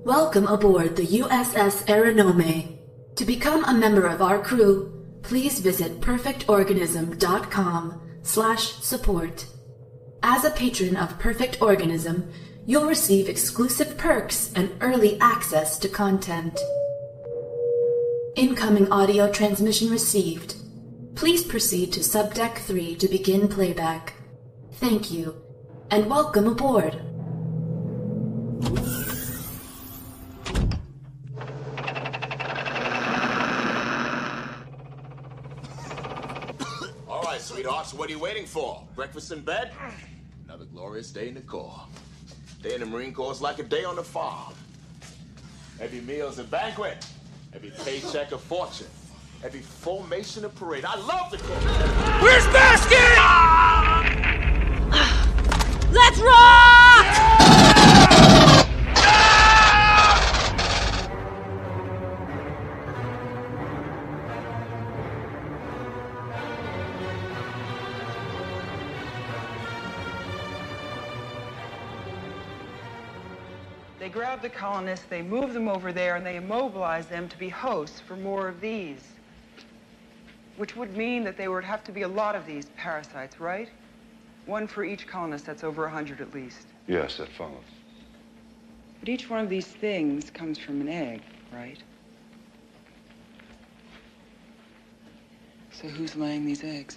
Welcome aboard the USS Aranome. To become a member of our crew, please visit perfectorganism.com/support. As a patron of Perfect Organism, you'll receive exclusive perks and early access to content. Incoming audio transmission received. Please proceed to Subdeck 3 to begin playback. Thank you, and welcome aboard. All right, sweethearts, what are you waiting for? Breakfast in bed? Another glorious day in the Corps. Day in the Marine Corps is like a day on the farm. Every meal's a banquet. Every paycheck a fortune. Every formation a parade. I love the Corps. Where's Baskin? Let's rock! They grab the colonists, they move them over there, and they immobilize them to be hosts for more of these. Which would mean that there would have to be a lot of these parasites, right? One for each colonist, that's over 100 at least. Yes, that follows. But each one of these things comes from an egg, right? So who's laying these eggs?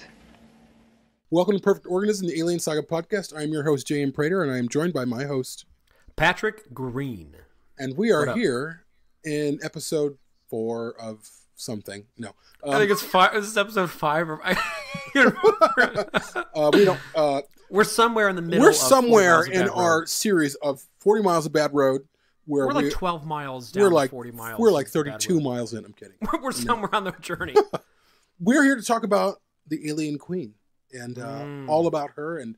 Welcome to Perfect Organism, the Alien Saga podcast. I'm your host, J.M. Prater, and I am joined by my host, Patrick Green. And we are here in episode 4 of something. No. I think it's 5. This is episode 5. We don't. We're somewhere in the middle. We're somewhere of in our series of 40 miles of bad road. Where we're like 12 miles down to 40 miles. We're like 32 miles in. I'm kidding. We're somewhere on the journey. We're here to talk about the Alien Queen and all about her and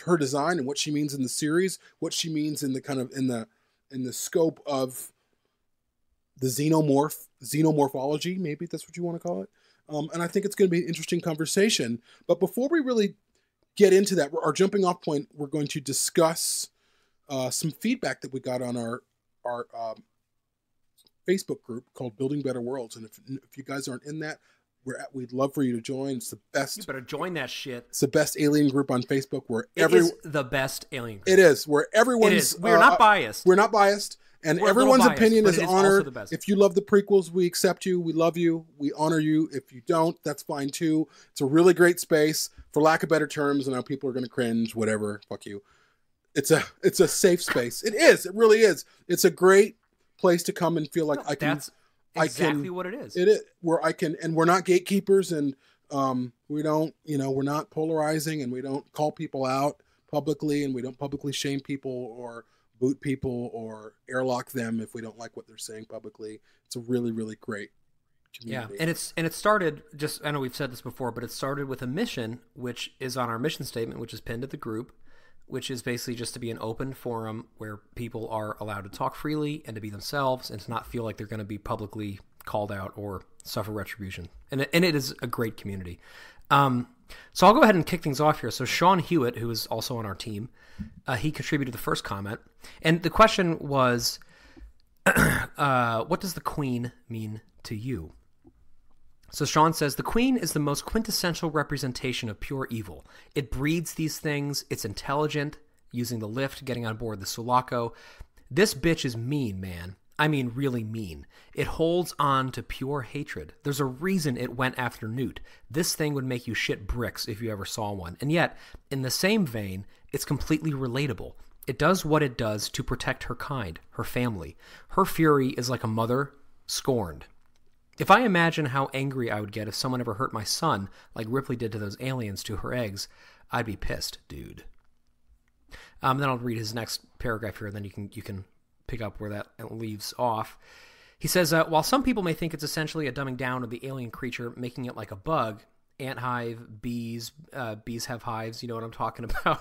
her design and what she means in the series, what she means in the kind of in the scope of the xenomorphology, maybe that's what you want to call it. And I think it's going to be an interesting conversation. But before we really get into that, our jumping off point, we're going to discuss some feedback that we got on our Facebook group called Building Better Worlds. And if you guys aren't in that, we'd love for you to join. It's the best. You better join that shit. It's the best alien group on Facebook. It is the best alien group. It is where everyone's. It is. We're not biased. We're not biased, and everyone's opinion is honored. Also if you love the prequels, we accept you. We love you. We honor you. If you don't, that's fine too. It's a really great space. For lack of better terms, I know people are going to cringe. Whatever. Fuck you. It's a safe space. It is. It really is. It's a great place to come and feel like I can. That's exactly what it is. It is where I can, and we're not gatekeepers, and we don't, we're not polarizing, and we don't call people out publicly, and we don't publicly shame people or boot people or airlock them if we don't like what they're saying publicly. It's a really, really great community. Yeah, and it started just, I know we've said this before, but it started with a mission, which is on our mission statement, which is pinned to the group, which is basically just to be an open forum where people are allowed to talk freely and to be themselves and to not feel like they're going to be publicly called out or suffer retribution. And it is a great community. So I'll go ahead and kick things off here. So Sean Hewitt, who is also on our team, he contributed the first comment. And the question was, what does the Queen mean to you? So Sean says, the Queen is the most quintessential representation of pure evil. It breeds these things. It's intelligent, using the lift, getting on board the Sulaco. This bitch is mean, man. I mean, really mean. It holds on to pure hatred. There's a reason it went after Newt. This thing would make you shit bricks if you ever saw one. And yet, in the same vein, it's completely relatable. It does what it does to protect her kind, her family. Her fury is like a mother scorned. If I imagine how angry I would get if someone ever hurt my son, like Ripley did to those aliens to her eggs, I'd be pissed, dude. Then I'll read his next paragraph here, and then you can pick up where that leaves off. He says, while some people may think it's essentially a dumbing down of the alien creature, making it like a bug, ant hive, bees have hives, you know what I'm talking about.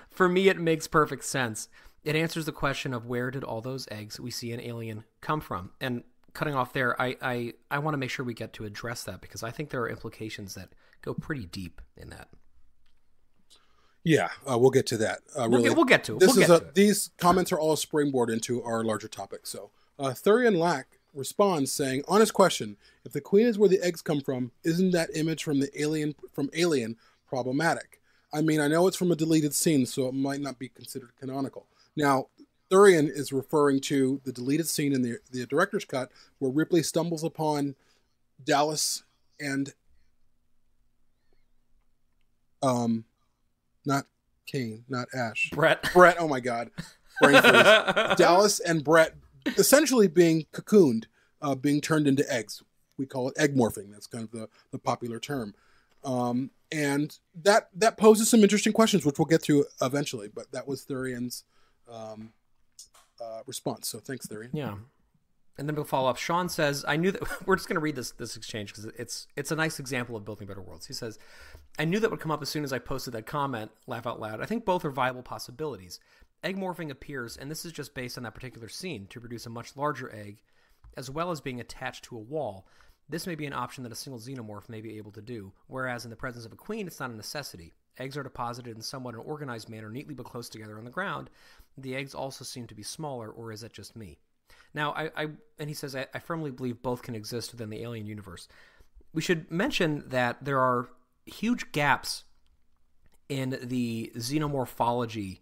For me, it makes perfect sense. It answers the question of where did all those eggs we see in Alien come from? And cutting off there, I want to make sure we get to address that because I think there are implications that go pretty deep in that. Yeah, we'll get to that. We'll get to it. These comments are all a springboard into our larger topic. So, Thurian Lack responds saying, honest question, if the queen is where the eggs come from, isn't that image from Alien problematic? I mean, I know it's from a deleted scene, so it might not be considered canonical. Now, Thurian is referring to the deleted scene in the director's cut where Ripley stumbles upon Dallas and not Kane, not Ash. Brett, oh my God. Brain freeze. Dallas and Brett essentially being cocooned, being turned into eggs. We call it egg morphing. That's kind of the popular term. And that poses some interesting questions, which we'll get to eventually. But that was Thurian's response. So thanks, Thurian. Yeah. And then we'll follow up. Sean says, I knew that we're just going to read this exchange because it's a nice example of building better worlds. He says, I knew that would come up as soon as I posted that comment, laugh out loud. I think both are viable possibilities. Egg morphing appears, and this is just based on that particular scene, to produce a much larger egg, as well as being attached to a wall. This may be an option that a single xenomorph may be able to do, whereas in the presence of a queen, it's not a necessity. Eggs are deposited in somewhat an organized manner, neatly but close together on the ground. The eggs also seem to be smaller, or is it just me? Now, and he says, I firmly believe both can exist within the Alien universe. We should mention that there are huge gaps in the xenomorphology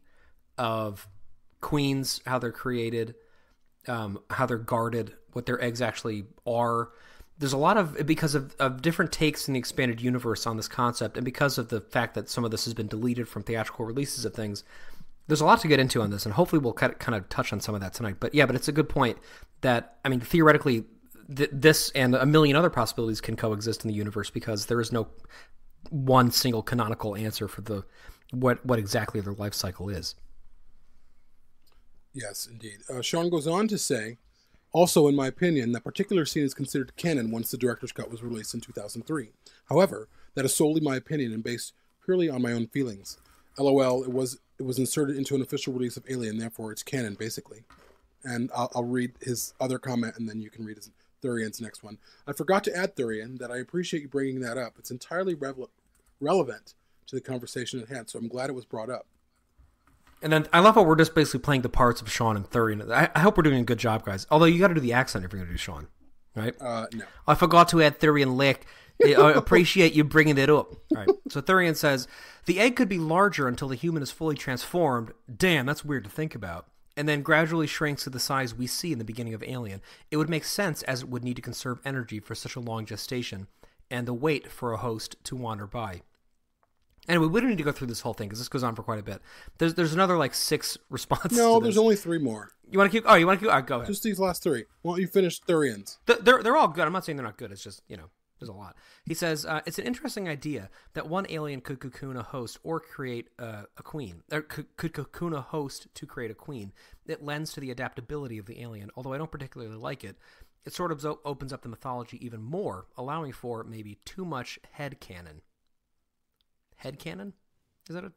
of queens, how they're created, how they're guarded, what their eggs actually are. There's a lot of, because of different takes in the expanded universe on this concept, and because of the fact that some of this has been deleted from theatrical releases of things, there's a lot to get into on this, and hopefully we'll kind of touch on some of that tonight. But yeah, it's a good point that, I mean, theoretically, this and a million other possibilities can coexist in the universe because there is no one single canonical answer for what exactly their life cycle is. Yes, indeed. Sean goes on to say, also, in my opinion, that particular scene is considered canon once the director's cut was released in 2003. However, that is solely my opinion and based purely on my own feelings. LOL, it was inserted into an official release of Alien, therefore it's canon, basically. And I'll read his other comment, and then you can read Thurian's next one. I forgot to add, Thurian, that I appreciate you bringing that up. It's entirely relevant to the conversation at hand, so I'm glad it was brought up. And then I love how we're just basically playing the parts of Sean and Thurian. I hope we're doing a good job, guys. Although you got to do the accent if you're going to do Sean, right? No. I forgot to add Thurian Lake. I appreciate you bringing it up. All right. So Thurian says, the egg could be larger until the human is fully transformed. Damn, that's weird to think about. And then gradually shrinks to the size we see in the beginning of Alien. It would make sense as it would need to conserve energy for such a long gestation and the wait for a host to wander by. Anyway, we don't need to go through this whole thing because this goes on for quite a bit. There's another 6 responses. No, to this. There's only 3 more. You want to keep? Oh, you want to keep? All right, go ahead. Just these last 3. Why don't you finish Thurian's? They're all good. I'm not saying they're not good. It's just, there's a lot. He says, it's an interesting idea that one alien could cocoon a host or create a queen. Or could cocoon a host to create a queen. It lends to the adaptability of the alien, although I don't particularly like it. It sort of opens up the mythology even more, allowing for maybe too much headcanon. Headcanon? Is that it?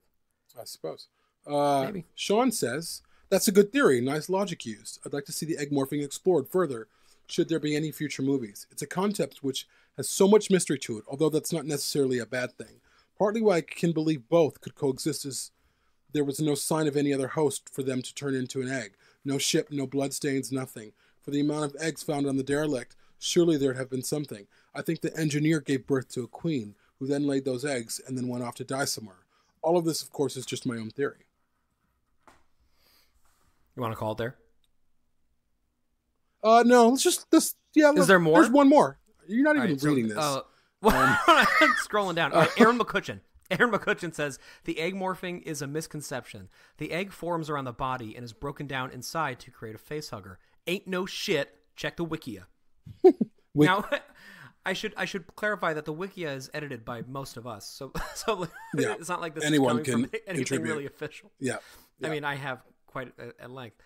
I suppose. Maybe. Sean says, that's a good theory. Nice logic used. I'd like to see the egg morphing explored further, should there be any future movies. It's a concept which has so much mystery to it, although that's not necessarily a bad thing. Partly why I can believe both could coexist is there was no sign of any other host for them to turn into an egg. No ship, no bloodstains, nothing. For the amount of eggs found on the derelict, surely there'd have been something. I think the engineer gave birth to a queen, who then laid those eggs and then went off to die somewhere. All of this, of course, is just my own theory. You want to call it there? No, let's just this. Yeah, is there more? There's one more. You're not even reading this. Scrolling down. Aaron McCutcheon. Aaron McCutcheon says, the egg morphing is a misconception. The egg forms around the body and is broken down inside to create a facehugger. Ain't no shit. Check the Wikia. Now, I should clarify that the Wikia is edited by most of us, so yeah. It's not like this anyone is coming can from anything contribute. really official. Yeah. I mean, I have quite at length.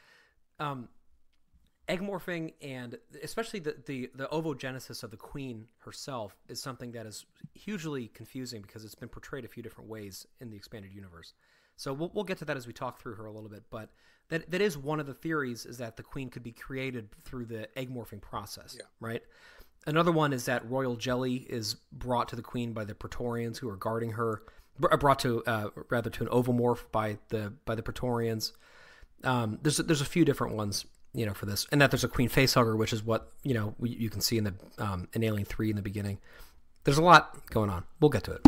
Egg morphing, and especially the ovogenesis of the queen herself, is something that is hugely confusing because it's been portrayed a few different ways in the expanded universe. So we'll get to that as we talk through her a little bit, but that is one of the theories, is that the queen could be created through the egg morphing process, right? Another one is that royal jelly is brought to the queen by the Praetorians who are guarding her. Brought to rather to an ovomorph by the Praetorians. There's a few different ones, for this, and that there's a queen facehugger, which is what you can see in the in Alien 3 in the beginning. There's a lot going on. We'll get to it.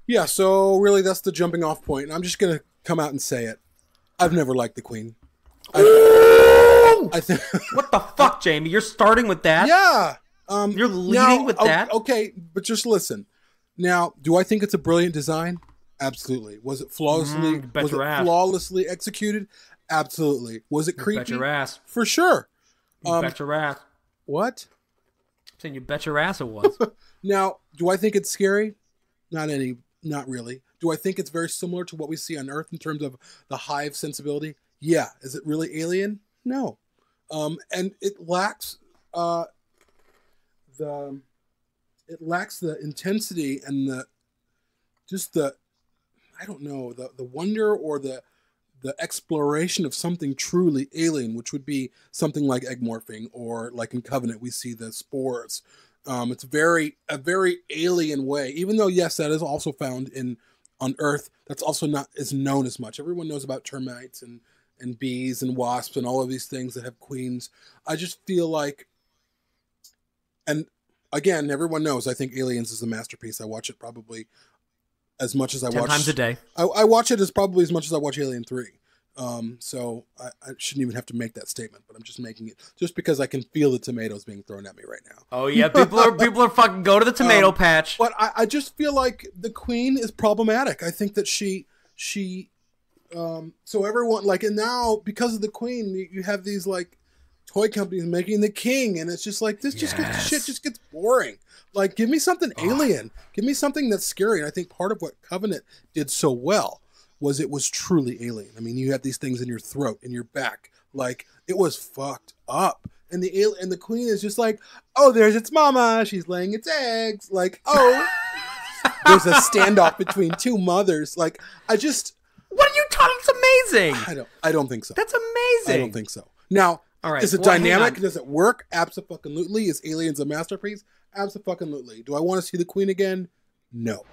Yeah, so really that's the jumping off point, and I'm just gonna come out and say it. I've never liked the Queen. I think. What the fuck, Jamie? You're starting with that? Yeah. You're leading with that? Okay, but just listen. Now, do I think it's a brilliant design? Absolutely. Was it flawlessly? Flawlessly executed? Absolutely. Was it creepy? Bet your ass. For sure. Bet your ass. What? I'm saying you bet your ass it was. Now, do I think it's scary? Not really. Do I think it's very similar to what we see on Earth in terms of the hive sensibility? Yeah. Is it really alien? No. And it lacks the intensity and the wonder or the exploration of something truly alien, which would be something like egg morphing, or like in Covenant we see the spores. It's a very alien way, even though yes, that is also found on Earth. That's also not as known as much. Everyone knows about termites and bees and wasps and all of these things that have queens. I just feel like, and again, everyone knows I think Aliens is a masterpiece. I watch it probably as much as I 10 watch. times a day. I watch it probably as much as I watch Alien 3. So I shouldn't even have to make that statement, but I'm just making it just because I can feel the tomatoes being thrown at me right now. Oh yeah, people are fucking go to the tomato patch. But I just feel like the Queen is problematic. I think that she so everyone and now because of the Queen, you have these toy companies making the King, and it's just like this shit just gets boring. Like, give me something alien. Give me something that's scary. And I think part of what Covenant did so well was it was truly alien. I mean, you had these things in your throat, in your back. Like, it was fucked up. And the Queen is just like, oh, there's its mama. She's laying its eggs. Like, oh, there's a standoff between two mothers. Like, what are you talking? It's amazing. I don't think so. That's amazing. I don't think so. Now, all right, is it dynamic? Does it work? Abso-fucking-lutely. Is Aliens a masterpiece? Abso-fucking-lutely. Do I want to see the Queen again? No.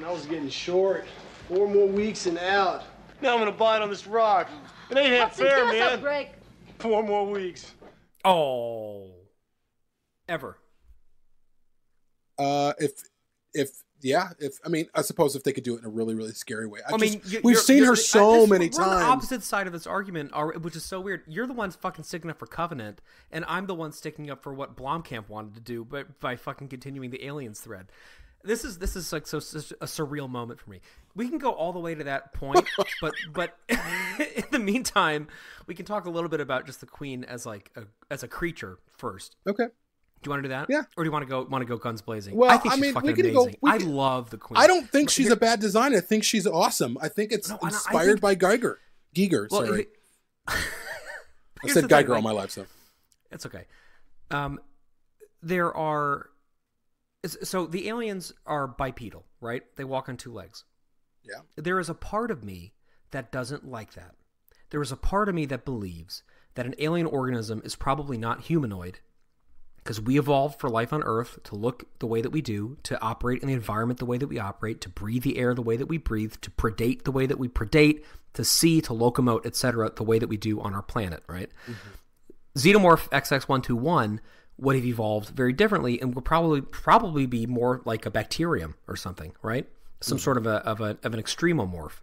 Now it's getting short. 4 more weeks and out. Now I'm gonna bite on this rock. It ain't half fair, give us man. a break. 4 more weeks. Oh. Ever. I suppose if they could do it in a really, really scary way. We've seen her so many times. We're on the opposite side of this argument, which is so weird. You're the ones fucking sticking up for Covenant, and I'm the one sticking up for what Blomkamp wanted to do, but by fucking continuing the Aliens thread. This is like such a surreal moment for me. We can go all the way to that point, but in the meantime, we can talk a little bit about just the Queen as a creature first. Okay. Do you want to do that? Yeah. Or do you want to go guns blazing? Well, I think she's fucking amazing. I love the Queen. I don't think she's a bad design. I think she's awesome. I think it's inspired by Giger. Sorry. I've said Geiger all my life, so. It's okay. So the aliens are bipedal, right? They walk on 2 legs. Yeah. There is a part of me that doesn't like that. There is a part of me that believes that an alien organism is probably not humanoid because we evolved for life on Earth to look the way that we do, to operate in the environment the way that we operate, to breathe the air the way that we breathe, to predate the way that we predate, to see, to locomote, etc., the way that we do on our planet, right? Mm-hmm. Xenomorph XX121 would have evolved very differently and would probably be more like a bacterium or something, right? Some sort of an extremomorph.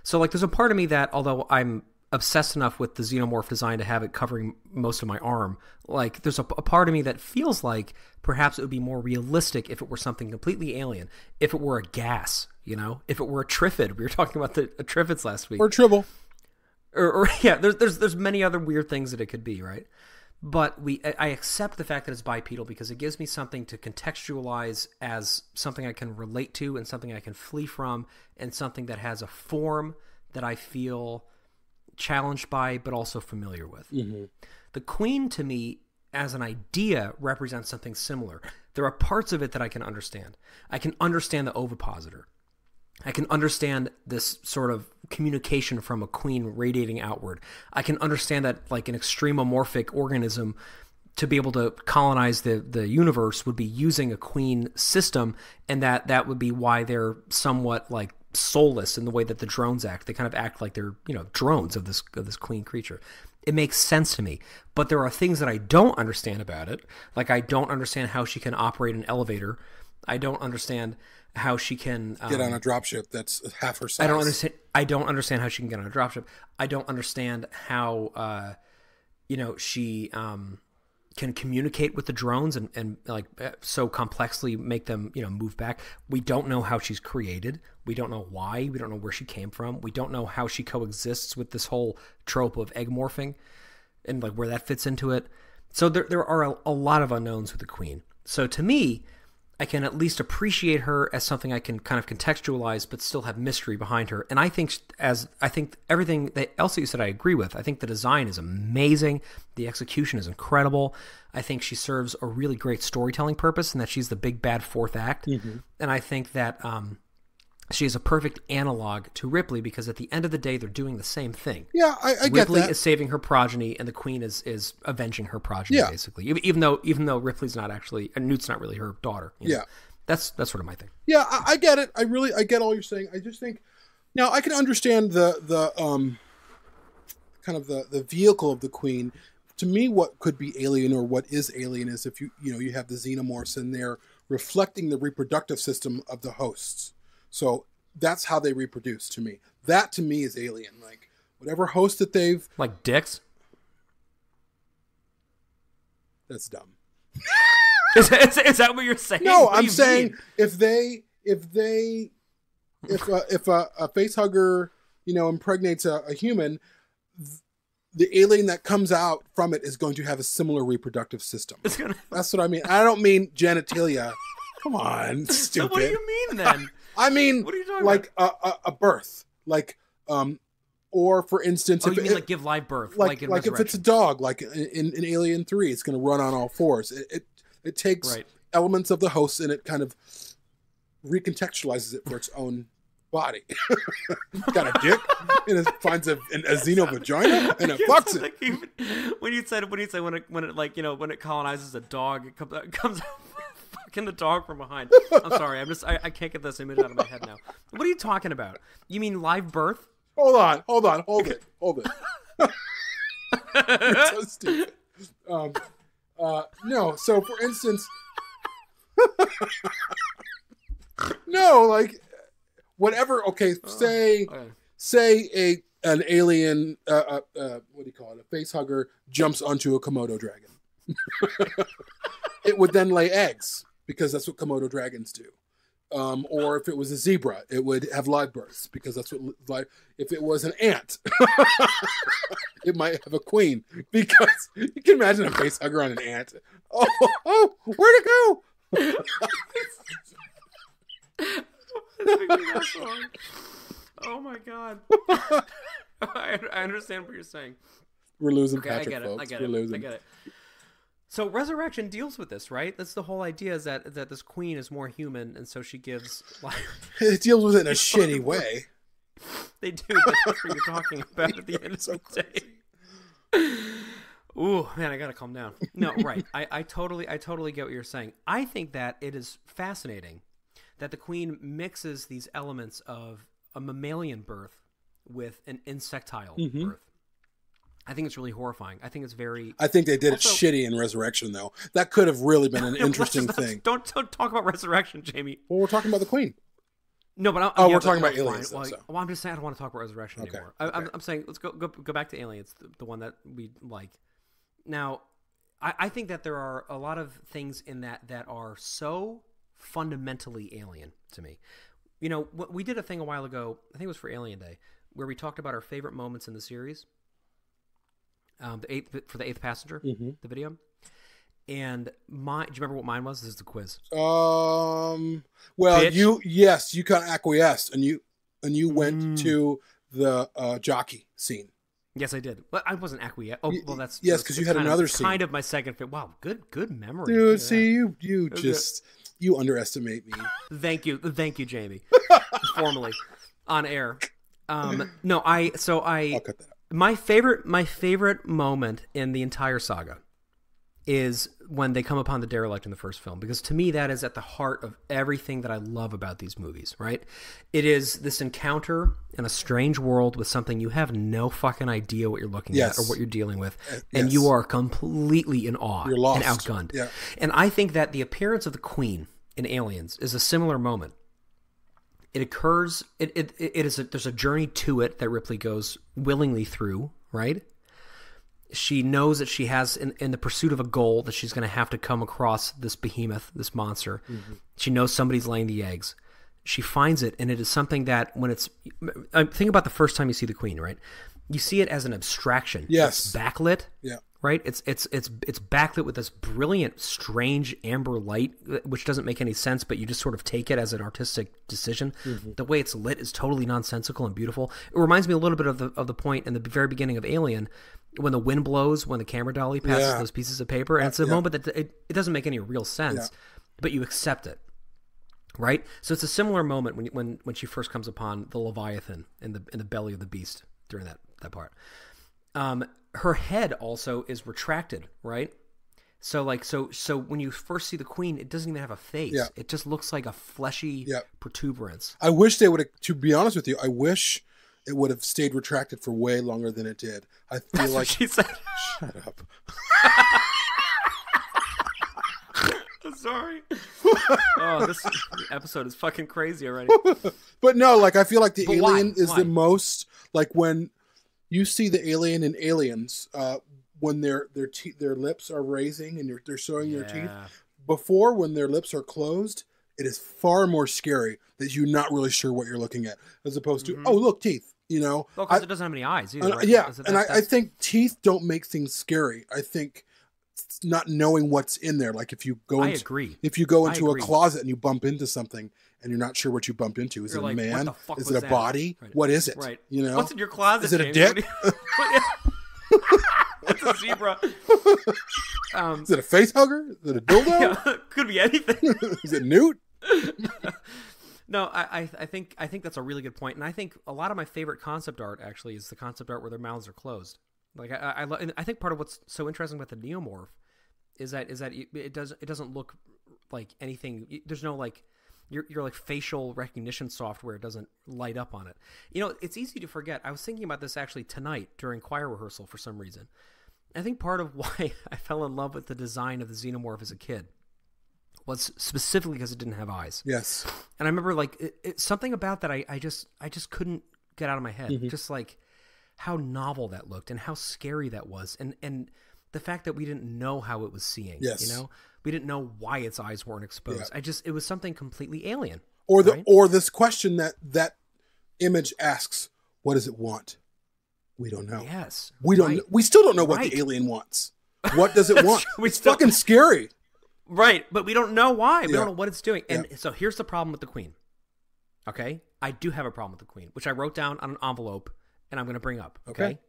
So there's a part of me that, although I'm obsessed enough with the xenomorph design to have it covering most of my arm, there's a part of me that feels like perhaps it would be more realistic if it were something completely alien, if it were a gas, if it were a Triffid. We were talking about the Triffids last week. Or Tribble. Or yeah, there's many other weird things that it could be, right? But I accept the fact that it's bipedal because it gives me something to contextualize as something I can relate to and something I can flee from and something that has a form that I feel challenged by but also familiar with. Mm-hmm. The Queen, to me, as an idea, represents something similar. There are parts of it that I can understand. I can understand the ovipositor. I can understand this sort of communication from a queen radiating outward. I can understand that an extremomorphic organism to be able to colonize the universe would be using a queen system, and that would be why they're somewhat like soulless in the way that the drones act. They kind of act like they're, you know, drones of this queen creature. It makes sense to me, but there are things that I don't understand about it. Like, I don't understand how she can operate an elevator. I don't understand how she can get on a dropship that's half her size. I don't understand how she can get on a dropship. I don't understand how she can communicate with the drones and like so complexly make them, you know, move back. We don't know how she's created. We don't know why. We don't know where she came from. We don't know how she coexists with this whole trope of egg morphing and like where that fits into it. So there are a lot of unknowns with the queen. So to me, I can at least appreciate her as something I can kind of contextualize, but still have mystery behind her. And I think everything else that you said, I agree with. I think the design is amazing. The execution is incredible. I think she serves a really great storytelling purpose, and that she's the big bad fourth act. Mm-hmm. And I think that she is a perfect analog to Ripley, because at the end of the day, they're doing the same thing. Yeah, I get that. Ripley is saving her progeny, and the queen is avenging her progeny, basically. Even though Ripley's not actually, and Newt's not really her daughter. You know? Yeah, that's sort of my thing. Yeah, I get it. I get all you're saying. I just think now I can understand the kind of the vehicle of the queen. To me, what could be alien, or what is alien, is if you have the xenomorphs in there reflecting the reproductive system of the hosts. So that's how they reproduce to me. That to me is alien. Like whatever host that they've... Like dicks? That's dumb. Is that what you're saying? No, I'm saying if a face hugger, you know, impregnates a human, the alien that comes out from it is going to have a similar reproductive system. That's what I mean. I don't mean genitalia. Come on, stupid. So what do you mean then? I mean, what are you talking like a birth, like, or for instance, you mean like give live birth, like if it's a dog, like in Alien 3, it's going to run on all fours. It takes elements of the host and it kind of recontextualizes it for its own body. It's got a dick and it finds a xeno vagina and it fucks it. When you say when it colonizes a dog, it comes out. In the dog from behind. I'm sorry. I can't get this image out of my head now. What are you talking about? You mean live birth? Hold on. Hold it. You're so stupid. No. So for instance, no, like whatever. Okay. Say an alien, what do you call it? A face hugger jumps onto a Komodo dragon. It would then lay eggs, because that's what Komodo dragons do. Or if it was a zebra, it would have live births, because that's what if it was an ant, it might have a queen, because you can imagine a face hugger on an ant. Oh, where'd it go? Oh my God. I understand what you're saying. We're losing Patrick, folks. I get it. So Resurrection deals with this, right? That's the whole idea, is that this queen is more human, and so she gives life. It deals with it in a shitty way. They do, but that's what you're talking about at the end of the day. Ooh, man, I gotta calm down. No, right. I totally get what you're saying. I think that it is fascinating that the queen mixes these elements of a mammalian birth with an insectile birth. I think it's really horrifying. I think it's very... I think they did it shitty in Resurrection, though. That could have really been an interesting thing. Don't talk about Resurrection, Jamie. Well, we're talking about the Queen. No, but... we're talking about Aliens. Well, I'm just saying I don't want to talk about Resurrection anymore. Okay. I'm saying let's go back to Aliens, the one that we like. Now, I think that there are a lot of things in that are so fundamentally alien to me. You know, we did a thing a while ago, I think it was for Alien Day, where we talked about our favorite moments in the series. For the eighth passenger, the video. And do you remember what mine was? This is the quiz. Well, Bitch. you kind of acquiesced, and you went to the jockey scene. Yes, I did. But I wasn't acquiesced. Oh, well, that's because you had another scene. Kind of my second favorite. Wow, good memory, dude. See, you underestimate me. Thank you, Jamie. Formally, on air. I'll cut that out. My favorite moment in the entire saga is when they come upon the derelict in the first film, because to me that is at the heart of everything that I love about these movies, right? It is this encounter in a strange world with something you have no fucking idea what you're looking at or what you're dealing with, and you are completely in awe and outgunned. Yeah. And I think that the appearance of the Queen in Aliens is a similar moment. It occurs, there's a journey to it that Ripley goes willingly through, right? She knows that she has, in the pursuit of a goal, that she's going to have to come across this behemoth, this monster. Mm-hmm. She knows somebody's laying the eggs. She finds it, and it is something that when it's... Think about the first time you see the Queen, right? You see it as an abstraction. Yes. It's backlit. Yeah. Right? It's backlit with this brilliant, strange amber light, which doesn't make any sense, but you just sort of take it as an artistic decision. Mm-hmm. The way it's lit is totally nonsensical and beautiful. It reminds me a little bit of the point in the very beginning of Alien, when the wind blows, when the camera dolly passes those pieces of paper, and it's a moment that it doesn't make any real sense, but you accept it. Right? So it's a similar moment when she first comes upon the Leviathan in the belly of the beast during that part. Her head also is retracted, right? So when you first see the Queen, it doesn't even have a face. Yeah. It just looks like a fleshy protuberance. I wish they would have, to be honest with you, I wish it would have stayed retracted for way longer than it did. I feel That's like what she said. Shut up. I'm sorry. Oh, this episode is fucking crazy already. But no, like I feel like the alien is Why? the most, like when you see the alien in Aliens, when their lips are raising and they're showing their teeth. Before, when their lips are closed, it is far more scary that you're not really sure what you're looking at, as opposed to oh look, teeth. You know, well, because it doesn't have any eyes either. Right? Yeah, I think teeth don't make things scary. I think not knowing what's in there, like if you go into a closet and you bump into something and you're not sure what you bumped into. Is it a man? Is it a body? Right. What is it? Right. You know, what's in your closet? Is it a dick? It's a zebra. Is it a face hugger? Is it a dildo? Could be anything. Is it Newt? No, I think that's a really good point, and I think a lot of my favorite concept art actually is the concept art where their mouths are closed. Like I think part of what's so interesting about the Neomorph is that it doesn't look like anything. There's no like your like facial recognition software doesn't light up on it. You know, it's easy to forget. I was thinking about this actually tonight during choir rehearsal for some reason. I think part of why I fell in love with the design of the Xenomorph as a kid was specifically because it didn't have eyes. Yes. And I remember like something about that I just couldn't get out of my head. Mm-hmm. Just like how novel that looked and how scary that was, and the fact that we didn't know how it was seeing. Yes. You know, we didn't know why its eyes weren't exposed. Yeah. It was something completely alien. Or this question that image asks, what does it want? We don't know. Yes. We don't. Right. We still don't know what the alien wants. What does it want? It's fucking scary. Right, but we don't know why. We don't know what it's doing. And so here's the problem with the Queen. Okay? I do have a problem with the Queen, which I wrote down on an envelope and I'm going to bring up. Okay?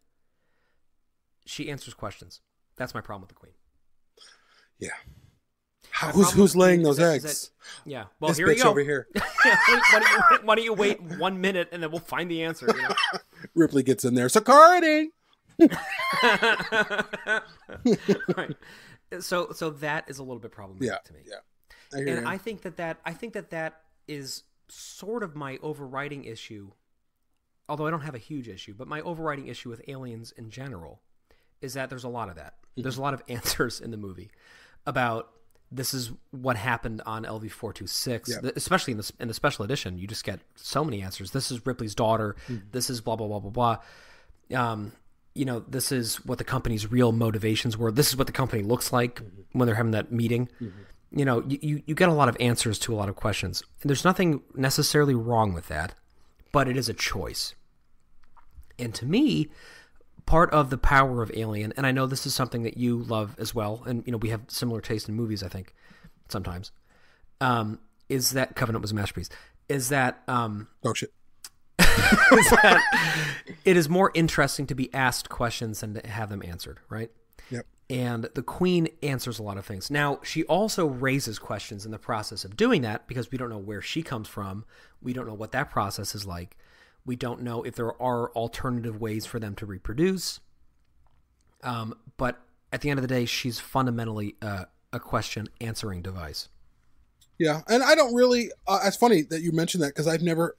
She answers questions. That's my problem with the Queen. Yeah. Who's laying those eggs? Yeah. Well, this here bitch you go. Over here. Why don't you wait 1 minute and then we'll find the answer. You know? Ripley gets in there. Security! Right. So that is a little bit problematic to me. Yeah. And I think that is sort of my overriding issue, although I don't have a huge issue, but my overriding issue with Aliens in general is that there's a lot of that. Mm-hmm. There's a lot of answers in the movie about this is what happened on LV-426, especially in the special edition. You just get so many answers. This is Ripley's daughter. Mm-hmm. This is blah, blah, blah, blah, blah. You know, this is what the company's real motivations were. This is what the company looks like when they're having that meeting. Mm-hmm. You know, you get a lot of answers to a lot of questions. And there's nothing necessarily wrong with that, but it is a choice. And to me, part of the power of Alien, and I know this is something that you love as well, and, you know, we have similar taste in movies, I think, sometimes, is that Covenant was a masterpiece, is that... oh, shit. Is that it is more interesting to be asked questions than to have them answered, right? Yep. And the Queen answers a lot of things. Now, she also raises questions in the process of doing that because we don't know where she comes from. We don't know what that process is like. We don't know if there are alternative ways for them to reproduce. But at the end of the day, she's fundamentally a question answering device. Yeah, and I don't really. It's funny that you mentioned that because I never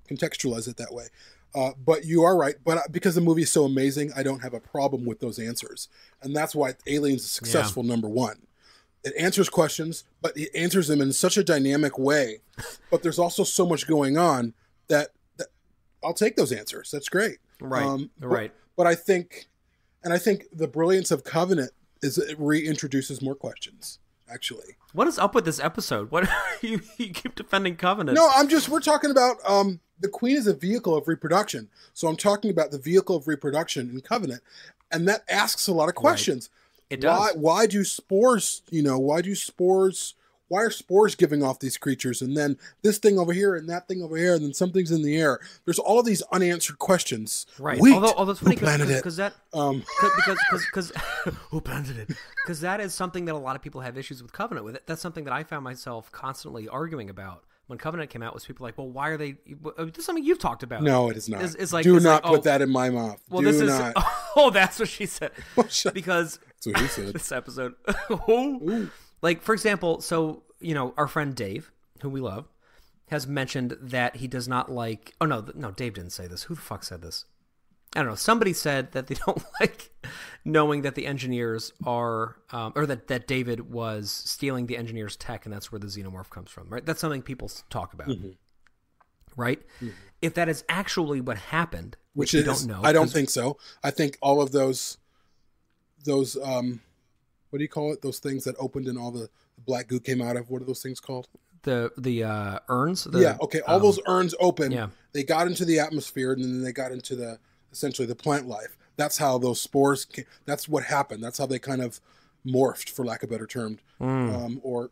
contextualized it that way. But you are right. But because the movie is so amazing, I don't have a problem with those answers, and that's why Alien's a successful number one. It answers questions, but it answers them in such a dynamic way. But there's also so much going on that I'll take those answers. That's great. Right. Right. But I think the brilliance of Covenant is it reintroduces more questions. Actually, what is up with this episode? What you keep defending Covenant? No, we're talking about the Queen is a vehicle of reproduction. So I'm talking about the vehicle of reproduction in Covenant, and that asks a lot of questions. Right. It does. Why do spores? Why are spores giving off these creatures? And then this thing over here and that thing over here, and then something's in the air. There's all of these unanswered questions. Right. Wheat, although it's funny because that who planted it? Because that is something that a lot of people have issues with Covenant with. That's something that I found myself constantly arguing about. When Covenant came out, was people like, well, why are they? This is something you've talked about. No, it is not. It's like, do not put that in my mouth. Well, do not. Oh, that's what she said. Because that's what he said. This episode. Oh. Like, for example, so, our friend Dave, who we love, has mentioned that he does not like... Oh, no, Dave didn't say this. Who the fuck said this? I don't know. Somebody said that they don't like knowing that the engineers are... or that David was stealing the engineers' tech, and that's where the xenomorph comes from, right? That's something people talk about, right? Mm-hmm. If that is actually what happened, which we don't know... I don't think so. I think all of those what do you call it? Those things that opened and all the black goo came out of. What are those things called? The urns? All those urns opened. Yeah. They got into the atmosphere, and then they got into essentially the plant life. That's how those spores came. That's what happened. That's how they kind of morphed, for lack of a better term, or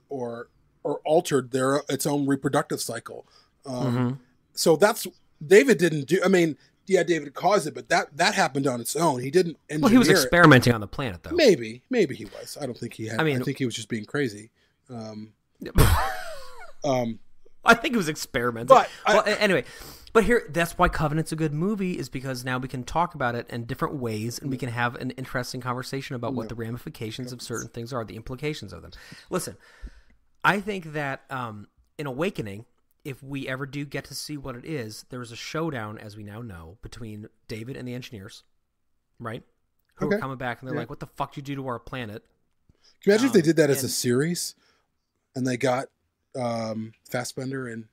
altered its own reproductive cycle. So that's David didn't do. I mean, yeah, David caused it, but that happened on its own. He didn't engineer. Well, he was experimenting on the planet, though. Maybe he was. I don't think he had. I think he was just being crazy. I think it was experimenting. Anyway, but that's why Covenant's a good movie, is because now we can talk about it in different ways, and we can have an interesting conversation about what the ramifications of certain things are, the implications of them. Listen, I think that in Awakening, if we ever do get to see what it is, there is a showdown, as we now know, between David and the engineers, right? Who are coming back, and they're like, what the fuck did you do to our planet? Can you imagine if they did that as a series, and they got Fassbender and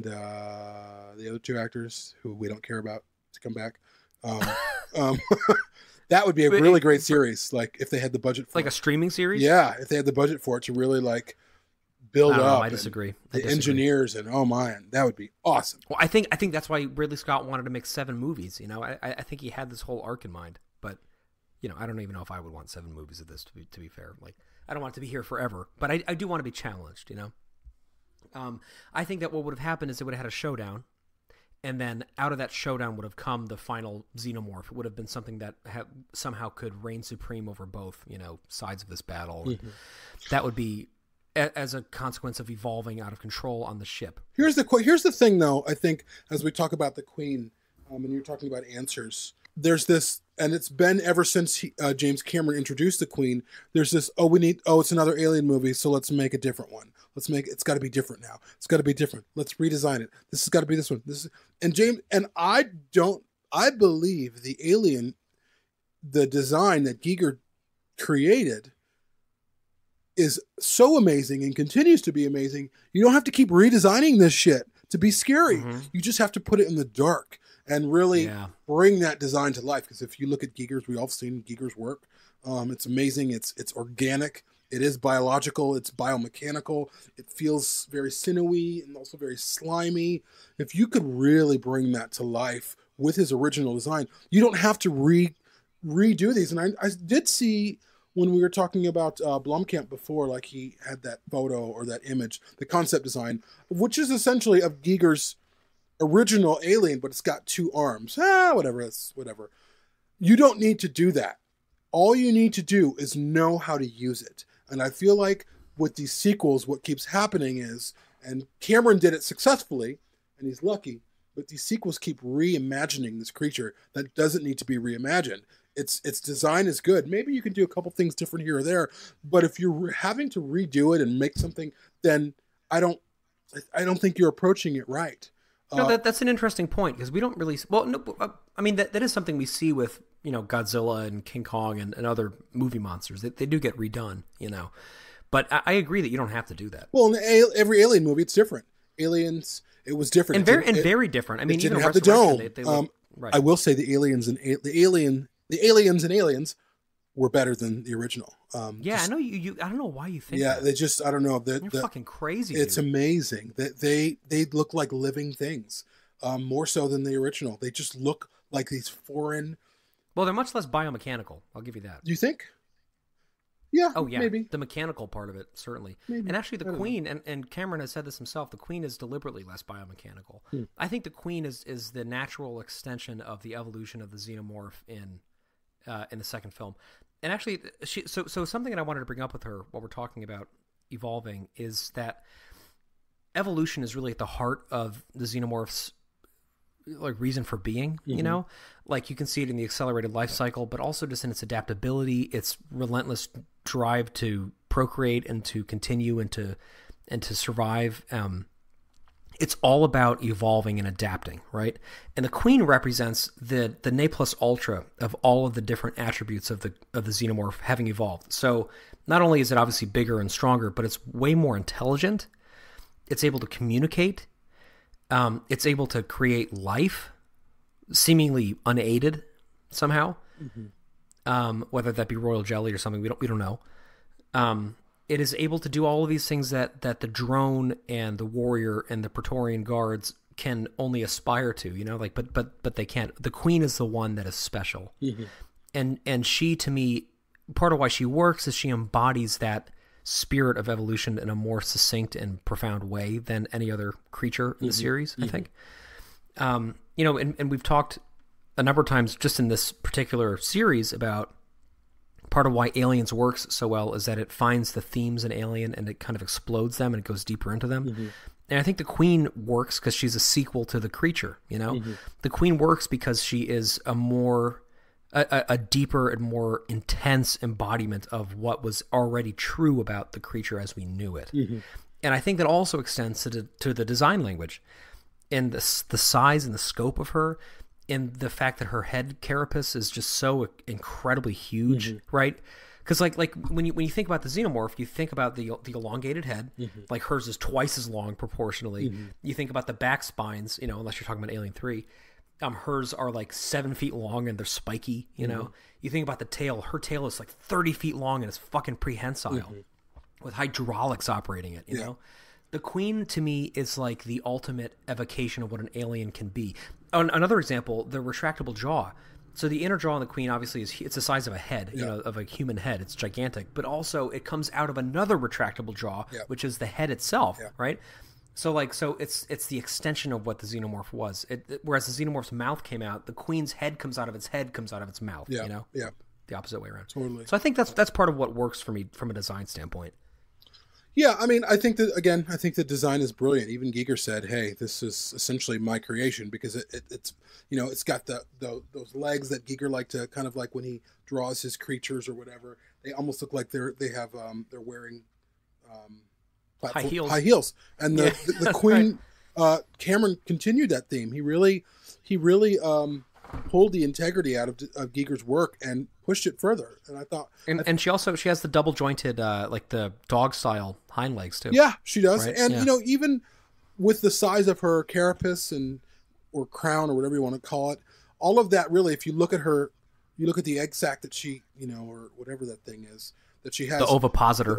the other two actors who we don't care about to come back? That would be a really great series. Like if they had the budget for a streaming series. Yeah, if they had the budget for it to really build up. I disagree. Engineers and that would be awesome. Well, I think that's why Ridley Scott wanted to make 7 movies. I think he had this whole arc in mind. But I don't even know if I would want 7 movies of this. To be fair, I don't want it to be here forever. But I do want to be challenged. I think that what would have happened is they would have had a showdown, and then out of that showdown would have come the final xenomorph. It would have been something that somehow could reign supreme over both sides of this battle. Mm-hmm. That would be as a consequence of evolving out of control on the ship. Here's the thing, though. I think as we talk about the Queen, and you're talking about answers, there's this, and it's been ever since James Cameron introduced the Queen. There's this. It's another Alien movie, so let's make a different one. It's got to be different now. It's got to be different. Let's redesign it. This has got to be this one. I believe the Alien, the design that Giger created, is so amazing and continues to be amazing. You don't have to keep redesigning this shit to be scary. Mm-hmm. You just have to put it in the dark and really bring that design to life. Because if you look at Giger's, we've all seen Giger's work. It's amazing. It's organic. It is biological. It's biomechanical. It feels very sinewy and also very slimy. If you could really bring that to life with his original design, you don't have to redo these. And I did see, when we were talking about Blomkamp before, he had that photo or that image, the concept design, which is essentially of Giger's original Alien, but it's got 2 arms. Whatever. You don't need to do that. All you need to do is know how to use it. And I feel like with these sequels, what keeps happening is, and Cameron did it successfully, and he's lucky, but these sequels keep reimagining this creature that doesn't need to be reimagined. its design is good. Maybe you can do a couple things different here or there, but if you're having to redo it and make something, then I don't think you're approaching it right. No, that's an interesting point, because we don't really. Well, no, I mean that is something we see with Godzilla and King Kong and other movie monsters. They do get redone, But I agree that you don't have to do that. Well, in every Alien movie, it's different. Aliens, it was different, very different. I mean, it didn't even have the dome. They look, right. I will say the aliens and Aliens were better than the original. I know you. I don't know why you think. Yeah, that. they just. I don't know. You're fucking crazy. It's dude. amazing that they look like living things, more so than the original. They just look like these foreign. Well, they're much less biomechanical. I'll give you that. You think? Yeah. Oh yeah. Maybe the mechanical part of it, certainly. Maybe. And actually, the Queen and Cameron has said this himself. The Queen is deliberately less biomechanical. I think the Queen is the natural extension of the evolution of the xenomorph in the second film. And actually, so something that I wanted to bring up with her while we're talking about evolving is that evolution is really at the heart of the xenomorph's reason for being. Like you can see it in the accelerated life cycle, but also just in its adaptability, its relentless drive to procreate and to continue and to survive. It's all about evolving and adapting, right? And the Queen represents the ne plus ultra of all of the different attributes of the xenomorph having evolved. So not only is it obviously bigger and stronger, but it's way more intelligent. It's able to communicate. It's able to create life, seemingly unaided somehow. Whether that be royal jelly or something, we don't know. It is able to do all of these things that the drone and the warrior and the Praetorian guards can only aspire to, but they can't. The Queen is the one that is special. And she, to me, part of why she works is she embodies that spirit of evolution in a more succinct and profound way than any other creature in the series, I think. And we've talked a number of times just in this particular series about part of why Aliens works so well is that it finds the themes in Alien and it kind of explodes them and it goes deeper into them. And I think the Queen works because she's a sequel to the creature, The Queen works because she is a deeper and more intense embodiment of what was already true about the creature as we knew it. And I think that also extends to the design language and the size and the scope of her, and the fact that her head carapace is just so incredibly huge, right? Because like when you think about the xenomorph, you think about the elongated head, like hers is twice as long proportionally. You think about the back spines, unless you're talking about Alien 3. Hers are like 7 feet long and they're spiky, You think about the tail, her tail is like 30 feet long and it's fucking prehensile with hydraulics operating it, you know? The Queen, to me, is like the ultimate evocation of what an alien can be. Another example, the retractable jaw. So the inner jaw on the Queen, obviously, it's the size of a head, of a human head. It's gigantic. But also, it comes out of another retractable jaw, which is the head itself, right? So it's the extension of what the xenomorph was. Whereas the xenomorph's mouth came out, the Queen's head comes out of its head, comes out of its mouth, The opposite way around. Totally. So I think that's part of what works for me from a design standpoint. Yeah, I mean, I think the design is brilliant. Even Giger said, "Hey, this is essentially my creation," because it's it's got those legs that Giger liked to kind of like when he draws his creatures or whatever. They almost look like they're wearing high heels. And the Queen, Cameron continued that theme. He really pulled the integrity out of Giger's work and pushed it further. And I thought, and she has the double jointed like the dog style hind legs too. Yeah, she does. Right? And even with the size of her carapace or crown or whatever you want to call it, all of that really, if you look at her, you look at the egg sac that she, or whatever that thing is that she has, the ovipositor.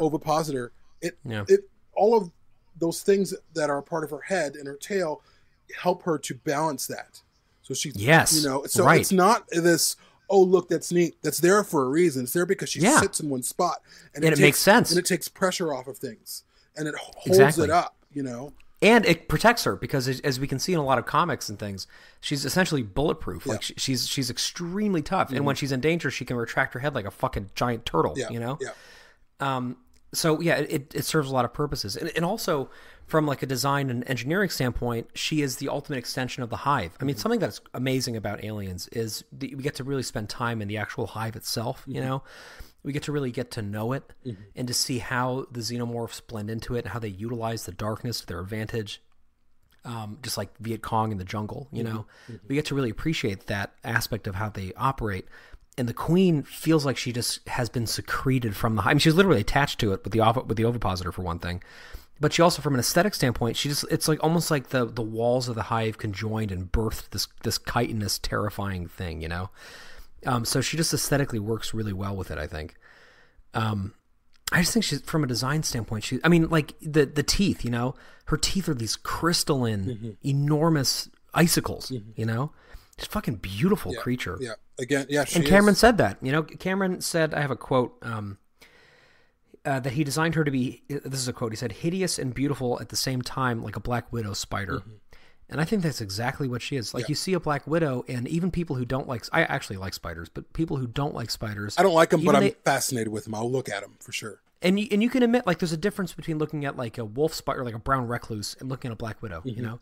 It all of those things that are a part of her head and her tail help her to balance that. So she's, it's not this, oh, look, that's neat. That's there for a reason. It's there because she sits in one spot. And it makes sense. And it takes pressure off of things. And it holds it up, And it protects her because, as we can see in a lot of comics and things, she's essentially bulletproof. Yeah. Like she's extremely tough. And when she's in danger, she can retract her head like a fucking giant turtle, So yeah, it serves a lot of purposes, and also from like a design and engineering standpoint, she is the ultimate extension of the hive. I mean, something that's amazing about Aliens is we get to really spend time in the actual hive itself. You know, we get to really get to know it and to see how the xenomorphs blend into it and how they utilize the darkness to their advantage. Just like Viet Cong in the jungle, you know, we get to really appreciate that aspect of how they operate. And the Queen feels like she just has been secreted from the hive. I mean, she's literally attached to it with the ovipositor for one thing, but she also, from an aesthetic standpoint, it's like almost like the walls of the hive conjoined and birthed this chitinous, terrifying thing, you know. So she just aesthetically works really well with it, I think. I just think she's, from a design standpoint, I mean, like the teeth, you know, her teeth are these crystalline, enormous icicles, you know. She's a fucking beautiful creature. Yeah. Again, yeah. And Cameron said that, you know, Cameron said, I have a quote, that he designed her to be, this is a quote, he said, hideous and beautiful at the same time, like a Black Widow spider. And I think that's exactly what she is. Like, you see a Black Widow, and even people who don't like, I actually like spiders, but people who don't like spiders. I don't like them, but I'm fascinated with them. I'll look at them for sure. And you can admit, like, there's a difference between looking at like a wolf spider, like a brown recluse, and looking at a Black Widow, you know?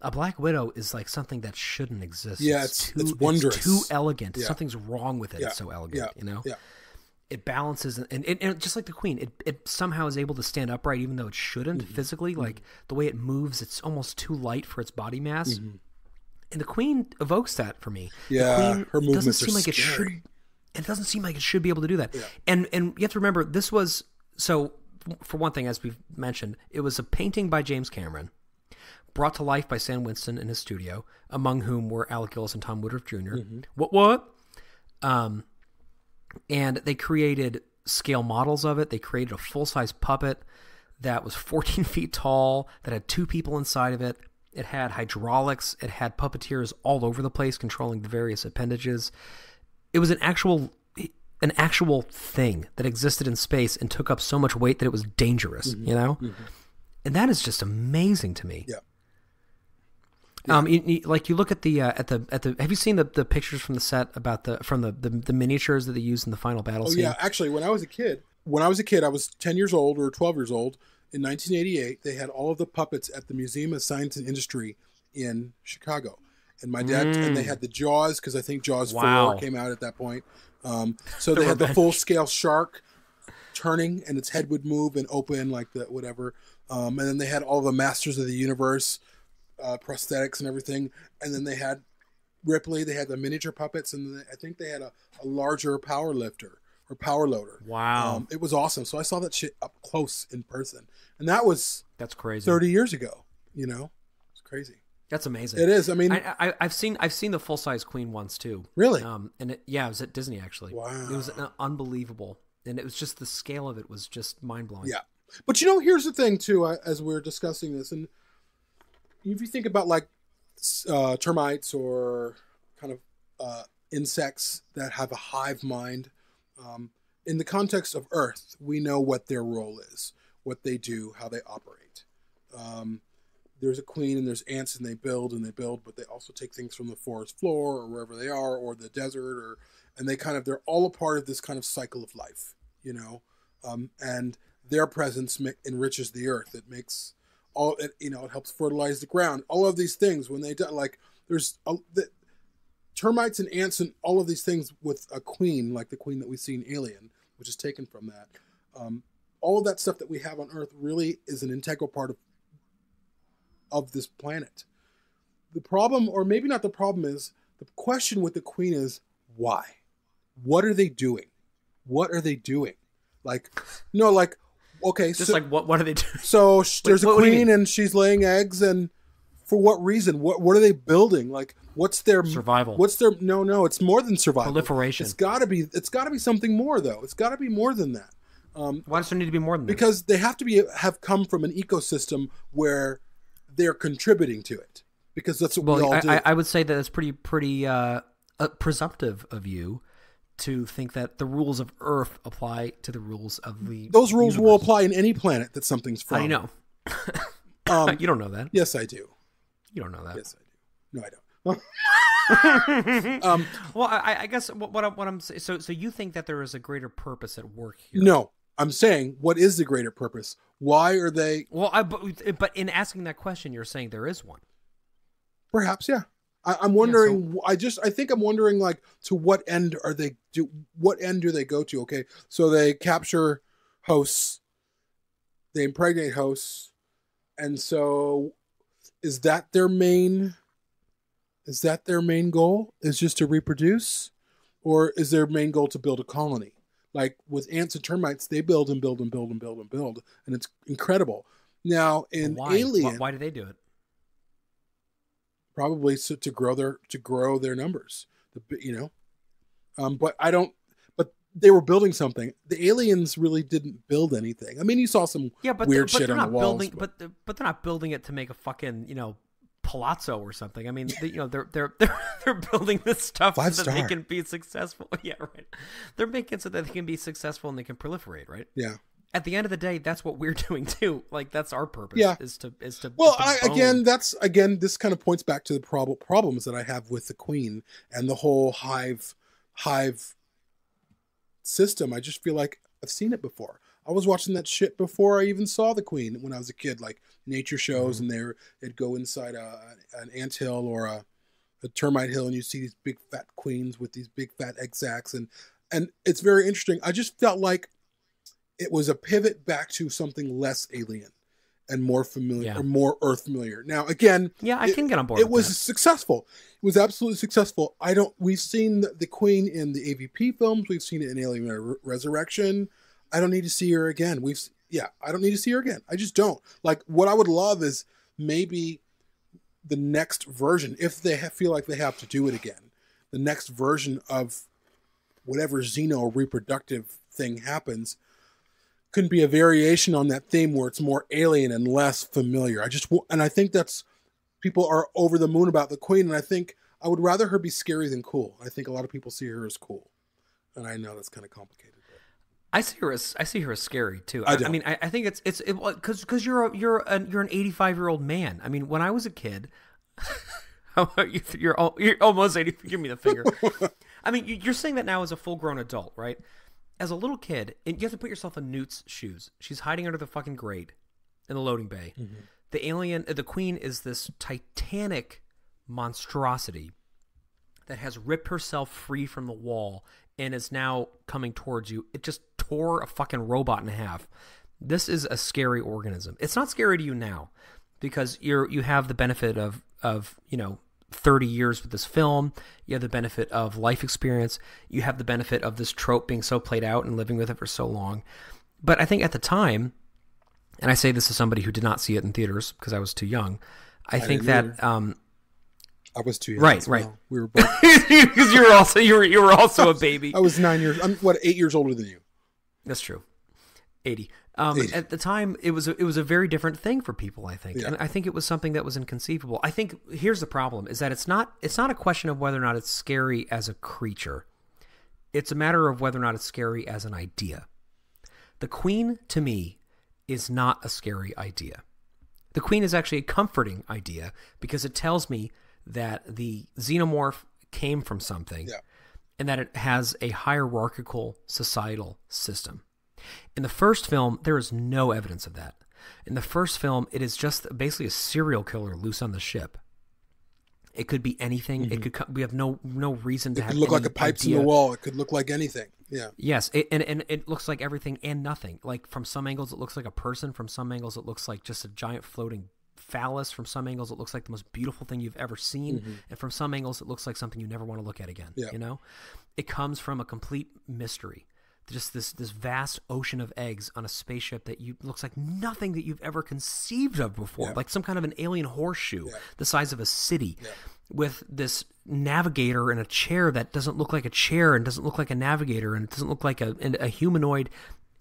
A Black Widow is like something that shouldn't exist. Yeah, it's wondrous. It's too elegant. Yeah. Something's wrong with it. Yeah. It's so elegant, you know? Yeah. It balances, and just like the Queen, it somehow is able to stand upright even though it shouldn't physically. Like, the way it moves, it's almost too light for its body mass. And the Queen evokes that for me. Yeah, the Queen, her movements doesn't seem are like scary. it doesn't seem like it should be able to do that. Yeah. And you have to remember, this was, so for one thing, as we've mentioned, it was a painting by James Cameron, brought to life by Stan Winston in his studio, among whom were Alec Gillis and Tom Woodruff Jr. What? And they created scale models of it. They created a full-size puppet that was 14 feet tall, that had 2 people inside of it. It had hydraulics. It had puppeteers all over the place controlling the various appendages. It was an actual thing that existed in space and took up so much weight that it was dangerous, you know? And that is just amazing to me. Yeah. Like you look at the have you seen the pictures from the set about the miniatures that they used in the final battle scene? Yeah, actually, when I was a kid, I was 10 years old or 12 years old in 1988. They had all of the puppets at the Museum of Science and Industry in Chicago, and my dad and they had the Jaws, because I think Jaws 4 came out at that point. So they had the full scale shark turning, and its head would move and open like the whatever. And then they had all the Masters of the Universe prosthetics and everything, and then they had Ripley. They had the miniature puppets, and I think they had a larger power lifter or power loader. Wow, it was awesome. So I saw that shit up close in person, and that's crazy. 30 years ago, you know, it's crazy. That's amazing. It is. I mean, I've seen the full size Queen once too. Really? And it was at Disney actually. Wow, it was unbelievable, and it was just the scale of it was just mind blowing. Yeah, but you know, here's the thing too. As we're discussing this, and if you think about like termites or kind of insects that have a hive mind, in the context of Earth, we know what their role is, what they do, how they operate. There's a queen and there's ants, and they build, but they also take things from the forest floor or wherever they are, or the desert, and they're all a part of this kind of cycle of life, you know, and their presence enriches the earth. It makes it helps fertilize the ground. All of these things, when they do, like, there's the termites and ants and all of these things with a queen, like the queen that we see in Alien, which is taken from that. All of that stuff that we have on Earth really is an integral part of this planet. The problem, or maybe not the problem, is the question with the queen is why? What are they doing? What are they doing? Like, no, like, okay, just so, like what are they doing? So there's a queen and she's laying eggs, and for what reason? What are they building? Like, what's their survival? What's their no? It's more than survival. Proliferation. It's got to be something more, though. It's got to be more than that. Why does there need to be more than that? Because they have to have come from an ecosystem where they're contributing to it. Because that's what we all do. I would say that it's pretty presumptive of you to think that the rules of Earth apply to the rules of the Those rules universe. will apply in any planet that something's from. How do you know? You don't know that. Yes, I do. You don't know that. Yes, I do. No, I don't. Well, I guess what I'm saying. So you think that there is a greater purpose at work here? No, I'm saying, what is the greater purpose? Why are they? Well, but in asking that question, you're saying there is one. Perhaps, yeah. I'm wondering. I think I'm wondering, like, to what end are they? What end do they go to? Okay, so they capture hosts, they impregnate hosts, and so is that their main? Is that their main goal? Is just to reproduce, or is their main goal to build a colony? Like with ants and termites, they build and build and build and build and build, and it's incredible. Now in Alien, why do they do it? Probably to grow their numbers, But I don't. But they were building something. The aliens really didn't build anything. I mean, you saw some weird shit on the walls. But they're not building it to make a fucking palazzo or something. I mean, they're building this stuff so that they can be successful. Yeah, right. They're making it so that they can be successful and they can proliferate, right? Yeah. At the end of the day, that's what we're doing too. Like that's our purpose. Yeah. Is to. Well, this kind of points back to the problems that I have with the Queen and the whole hive system. I just feel like I've seen it before. I was watching that shit before I even saw the Queen when I was a kid, like nature shows, and they'd go inside an anthill or a termite hill, and you see these big fat queens with these big fat egg sacs, and it's very interesting. I just felt like it was a pivot back to something less alien and more familiar, or more Earth familiar. Now, again, I can get on board. It was successful. It was absolutely successful. We've seen the Queen in the AVP films. We've seen it in Alien Resurrection. I don't need to see her again. I don't need to see her again. I just don't. Like, what I would love is maybe the next version, if they feel like they have to do it again, the next version of whatever xeno reproductive thing happens could be a variation on that theme where it's more alien and less familiar. I think that's, people are over the moon about the Queen, and I think I would rather her be scary than cool. I think a lot of people see her as cool, and I know that's kind of complicated. I see her as scary too. I mean, I think it's because you're an 85-year-old man. I mean, when I was a kid, how about you? You're almost 80. Give me the finger. I mean, you're saying that now as a full-grown adult, right? As a little kid, and you have to put yourself in Newt's shoes. She's hiding under the fucking grate in the loading bay. Mm-hmm. The Queen is this titanic monstrosity that has ripped herself free from the wall and is now coming towards you. It just tore a fucking robot in half. This is a scary organism. It's not scary to you now because you have the benefit of 30 years with this film. You have the benefit of life experience. You have the benefit of this trope being so played out and living with it for so long. But I think at the time, and I say this as somebody who did not see it in theaters because I was too young, I think that I was too young. Right. We were both because you were also a baby. I was 9 years. I'm 8 years older than you. That's true. 80. At the time, it was a very different thing for people, I think. Yeah. And I think it was something that was inconceivable. I think here's the problem is that it's not a question of whether or not it's scary as a creature. It's a matter of whether or not it's scary as an idea. The Queen, to me, is not a scary idea. The Queen is actually a comforting idea because it tells me that the xenomorph came from something and that it has a hierarchical societal system. In the first film, there is no evidence of that. In the first film, it is just basically a serial killer loose on the ship. It could be anything. Mm-hmm. It could. We have no reason to have. It could look like a pipes in the wall. It could look like anything. Yeah. Yes, and it looks like everything and nothing. Like from some angles, it looks like a person. From some angles, it looks like just a giant floating phallus. From some angles, it looks like the most beautiful thing you've ever seen. Mm-hmm. And from some angles, it looks like something you never want to look at again. Yeah. You know, it comes from a complete mystery. Just this vast ocean of eggs on a spaceship that looks like nothing that you've ever conceived of before, like some kind of an alien horseshoe the size of a city, with this navigator in a chair that doesn't look like a chair and doesn't look like a navigator and it doesn't look like a humanoid.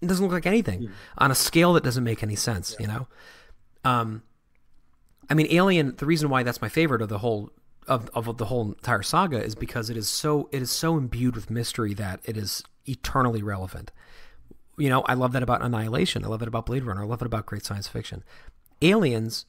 It doesn't look like anything on a scale that doesn't make any sense. You know, I mean, Alien. The reason why that's my favorite of the whole. Of the whole entire saga is because it is so imbued with mystery that it is eternally relevant. You know, I love that about Annihilation. I love it about Blade Runner. I love it about great science fiction. Aliens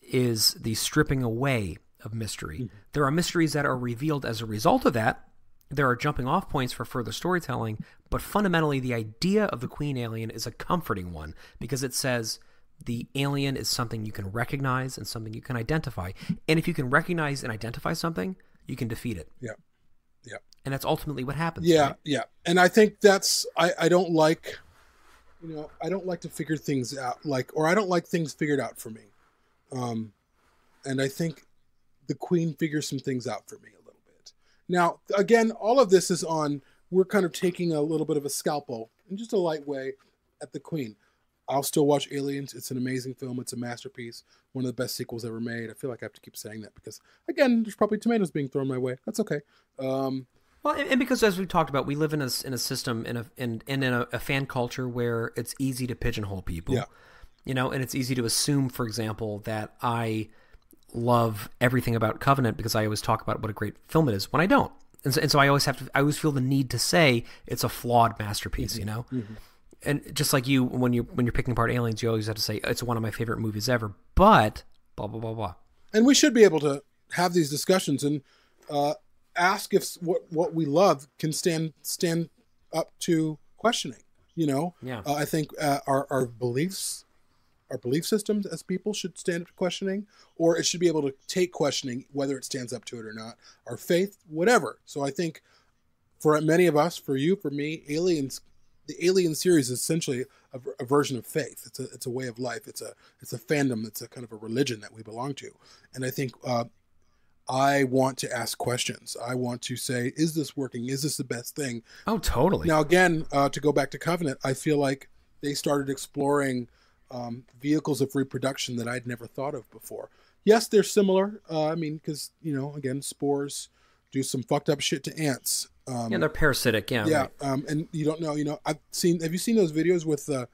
is the stripping away of mystery. Mm-hmm. There are mysteries that are revealed as a result of that, there are jumping off points for further storytelling, but fundamentally the idea of the queen alien is a comforting one because it says the alien is something you can recognize and something you can identify. And if you can recognize and identify something, you can defeat it. Yeah. Yeah. And that's ultimately what happens. Yeah. Right? Yeah. And I think that's, I don't like, I don't like to figure things out, or I don't like things figured out for me. And I think the queen figures some things out for me a little bit. Now, again, all of this is we're kind of taking a little bit of a scalpel in just a light way at the queen. I'll still watch Aliens. It's an amazing film. It's a masterpiece. One of the best sequels ever made. I feel like I have to keep saying that because, again, there's probably tomatoes being thrown my way. That's okay. Well, and because as we talked about, we live in a system in a fan culture where it's easy to pigeonhole people. Yeah. And it's easy to assume, for example, that I love everything about Covenant because I always talk about what a great film it is when I don't. And so I always feel the need to say it's a flawed masterpiece, Mm-hmm. And just like you, when you're picking apart Aliens, you always have to say it's one of my favorite movies ever. But blah blah blah blah. And we should be able to have these discussions and ask if what we love can stand up to questioning. Yeah. I think our beliefs, our belief systems as people should stand up to questioning, or it should be able to take questioning whether it stands up to it or not. Our faith, whatever. So I think for many of us, for you, for me, the Alien series is essentially a version of faith. It's a way of life. It's a fandom. It's a kind of a religion that we belong to. And I think I want to ask questions. I want to say, is this working? Is this the best thing? Oh, totally. Now, again, to go back to Covenant, I feel like they started exploring vehicles of reproduction that I'd never thought of before. Yes, they're similar. Because, again, spores do some fucked up shit to ants. They're parasitic. Yeah. Yeah. Right. And you don't know, have you seen those videos with the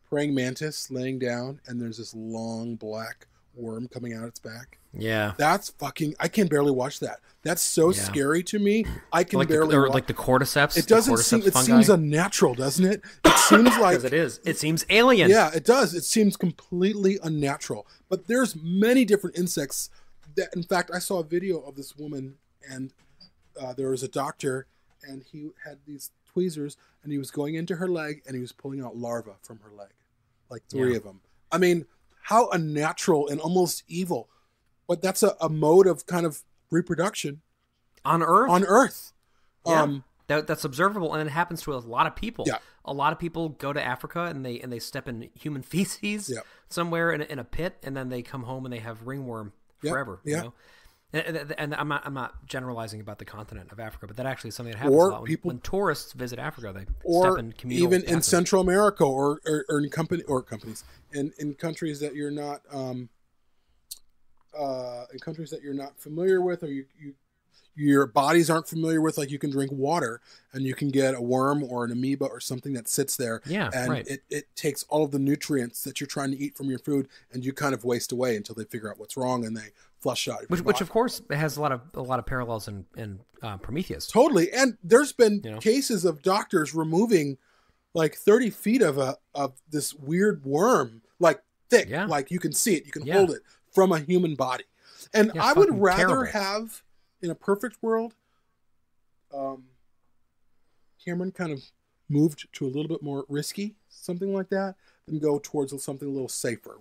praying mantis laying down and there's this long black worm coming out its back? Yeah. That's fucking, I can barely watch that. That's so scary to me. I can barely watch. Like the cordyceps. It doesn't seem, it seems unnatural, doesn't it? It seems like. Because it is. It seems alien. Yeah, it does. It seems completely unnatural. But there's many different insects that, in fact, I saw a video of this woman and there was a doctor and he had these tweezers and he was going into her leg and he was pulling out larvae from her leg. Like 3 of them. I mean, how unnatural and almost evil. But that's a mode of kind of reproduction. On Earth? On Earth. Yeah. That's observable, and it happens to a lot of people. Yeah. A lot of people go to Africa and they step in human feces somewhere in a pit, and then they come home and they have ringworm forever. Yeah. You know? And I'm not generalizing about the continent of Africa, but that actually is something that happens a lot. When tourists visit Africa, they step in communal even pathogens. In Central America or in companies in countries that you're not in countries that you're not familiar with, or your bodies aren't familiar with, like you can drink water and you can get a worm or an amoeba or something that sits there. Yeah, and right. it takes all of the nutrients that you're trying to eat from your food and you kind of waste away until they figure out what's wrong and they flush out. Which of course has a lot of parallels in Prometheus. Totally. And there's been cases of doctors removing like 30 feet of this weird worm, like thick, like you can see it, you can hold it from a human body. And I would rather have, in a perfect world, Cameron kind of moved to a little bit more risky, something like that, than go towards something a little safer,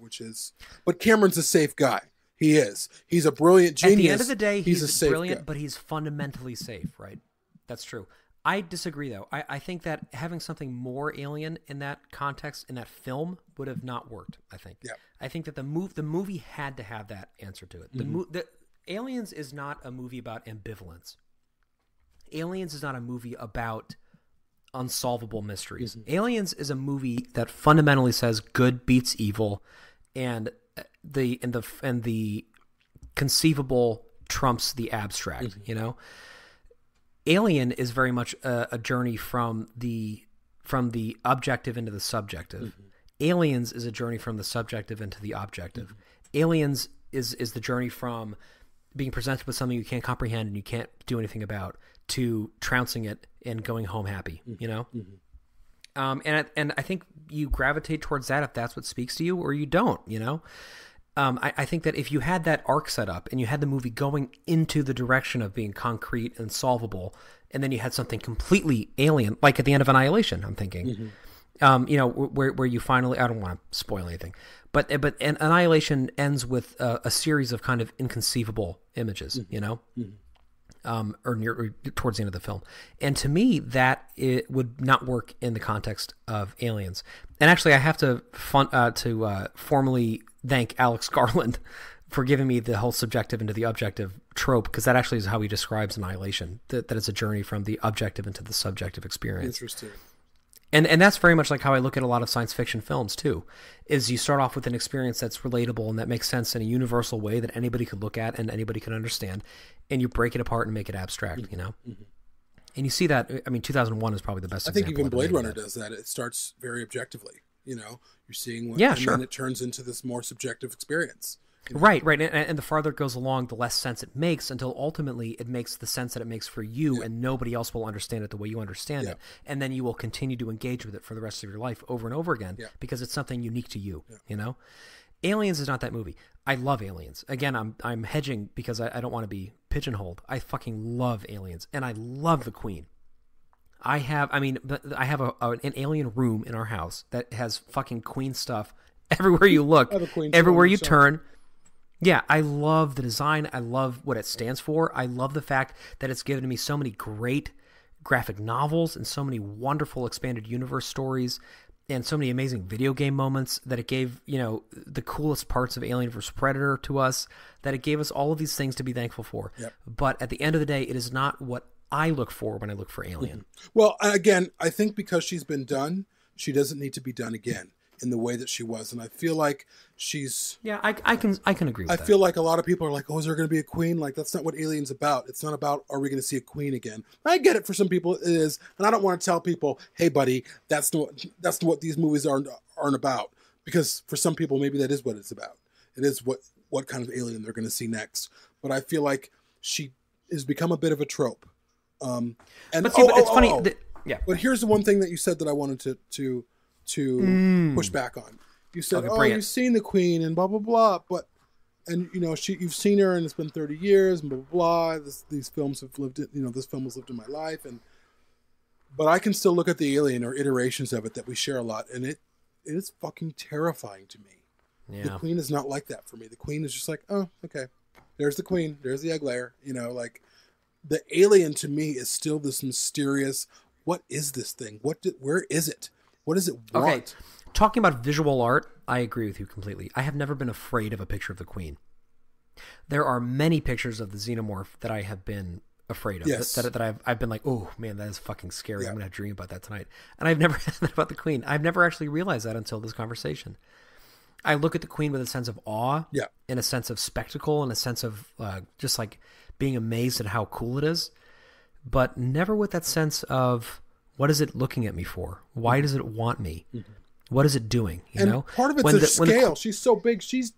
but Cameron's a safe guy. He is. He's a brilliant genius. At the end of the day, he's a safe brilliant, guy. but he's fundamentally safe, right? That's true. I disagree, though. I think that having something more alien in that context, in that film, would have not worked, I think. Yeah. I think that the movie had to have that answer to it. The Aliens is not a movie about ambivalence. Aliens is not a movie about unsolvable mysteries. Aliens is a movie that fundamentally says good beats evil, and the conceivable trumps the abstract. You know, Alien is very much a journey from the objective into the subjective. Aliens is a journey from the subjective into the objective. Aliens is the journey from being presented with something you can't comprehend and you can't do anything about, to trouncing it and going home happy, you know? And I think you gravitate towards that if that's what speaks to you, or you don't, you know? I think that if you had that arc set up and you had the movie going into the direction of being concrete and solvable, and then you had something completely alien, like at the end of Annihilation, I'm thinking, where you finally, I don't want to spoil anything, but Annihilation ends with a series of kind of inconceivable images, or towards the end of the film. And to me, that it would not work in the context of Aliens. And actually, I have to formally thank Alex Garland for giving me the whole subjective into the objective trope, because that actually is how he describes Annihilation, that it's a journey from the objective into the subjective experience. Interesting. And that's very much like how I look at a lot of science fiction films too, is you start off with an experience that's relatable and that makes sense in a universal way that anybody could look at and anybody can understand, and you break it apart and make it abstract, And you see that, 2001 is probably the best example. I think even Blade Runner does that. It starts very objectively, you're seeing what, and then it turns into this more subjective experience. Right. And the farther it goes along, the less sense it makes, until ultimately it makes the sense that it makes for you, and nobody else will understand it the way you understand it. And then you will continue to engage with it for the rest of your life over and over again because it's something unique to you, Aliens is not that movie. I love Aliens. Again, I'm hedging because I don't want to be pigeonholed. I fucking love Aliens, and I love the Queen. I have an alien room in our house that has fucking Queen stuff everywhere you look, everywhere you turn. Yeah, I love the design. I love what it stands for. I love the fact that it's given me so many great graphic novels and so many wonderful expanded universe stories and so many amazing video game moments, that it gave, the coolest parts of Alien vs. Predator to us, that it gave us all of these things to be thankful for. Yep. But at the end of the day, it is not what I look for when I look for Alien. Well, again, I think because she's been done, she doesn't need to be done again in the way that she was. And I feel like she's... Yeah, I can agree with that. I feel like a lot of people are like, oh, is there going to be a queen? Like, that's not what Alien's about. It's not about, are we going to see a queen again? I get it, for some people it is. And I don't want to tell people, hey, buddy, that's not what these movies aren't about. Because for some people, maybe that is what it's about. It is what kind of alien they're going to see next. But I feel like she has become a bit of a trope. But it's funny. Yeah. But here's the one thing that you said that I wanted to push back on. You said, you've seen the Queen and blah blah blah, you've seen her and it's been 30 years and blah blah blah. These films have lived this film has lived in my life, but I can still look at the Alien or iterations of it that we share a lot, and it is fucking terrifying to me. Yeah. The Queen is not like that for me. The Queen is just like, oh, okay, there's the Queen, there's the egg layer, like the Alien to me is still this mysterious. What is this thing? Where is it? What does it want? Okay, talking about visual art, I agree with you completely. I have never been afraid of a picture of the Queen. There are many pictures of the Xenomorph that I have been afraid of. Yes. That I've been like, oh man, that is fucking scary. Yeah. I'm gonna dream about that tonight. And I've never had that about the Queen. I've never actually realized that until this conversation. I look at the Queen with a sense of awe, and a sense of spectacle, and a sense of just like being amazed at how cool it is, but never with that sense of, what is it looking at me for? Why does it want me? Mm-hmm. What is it doing? You know, part of it's the scale. She's so big. She's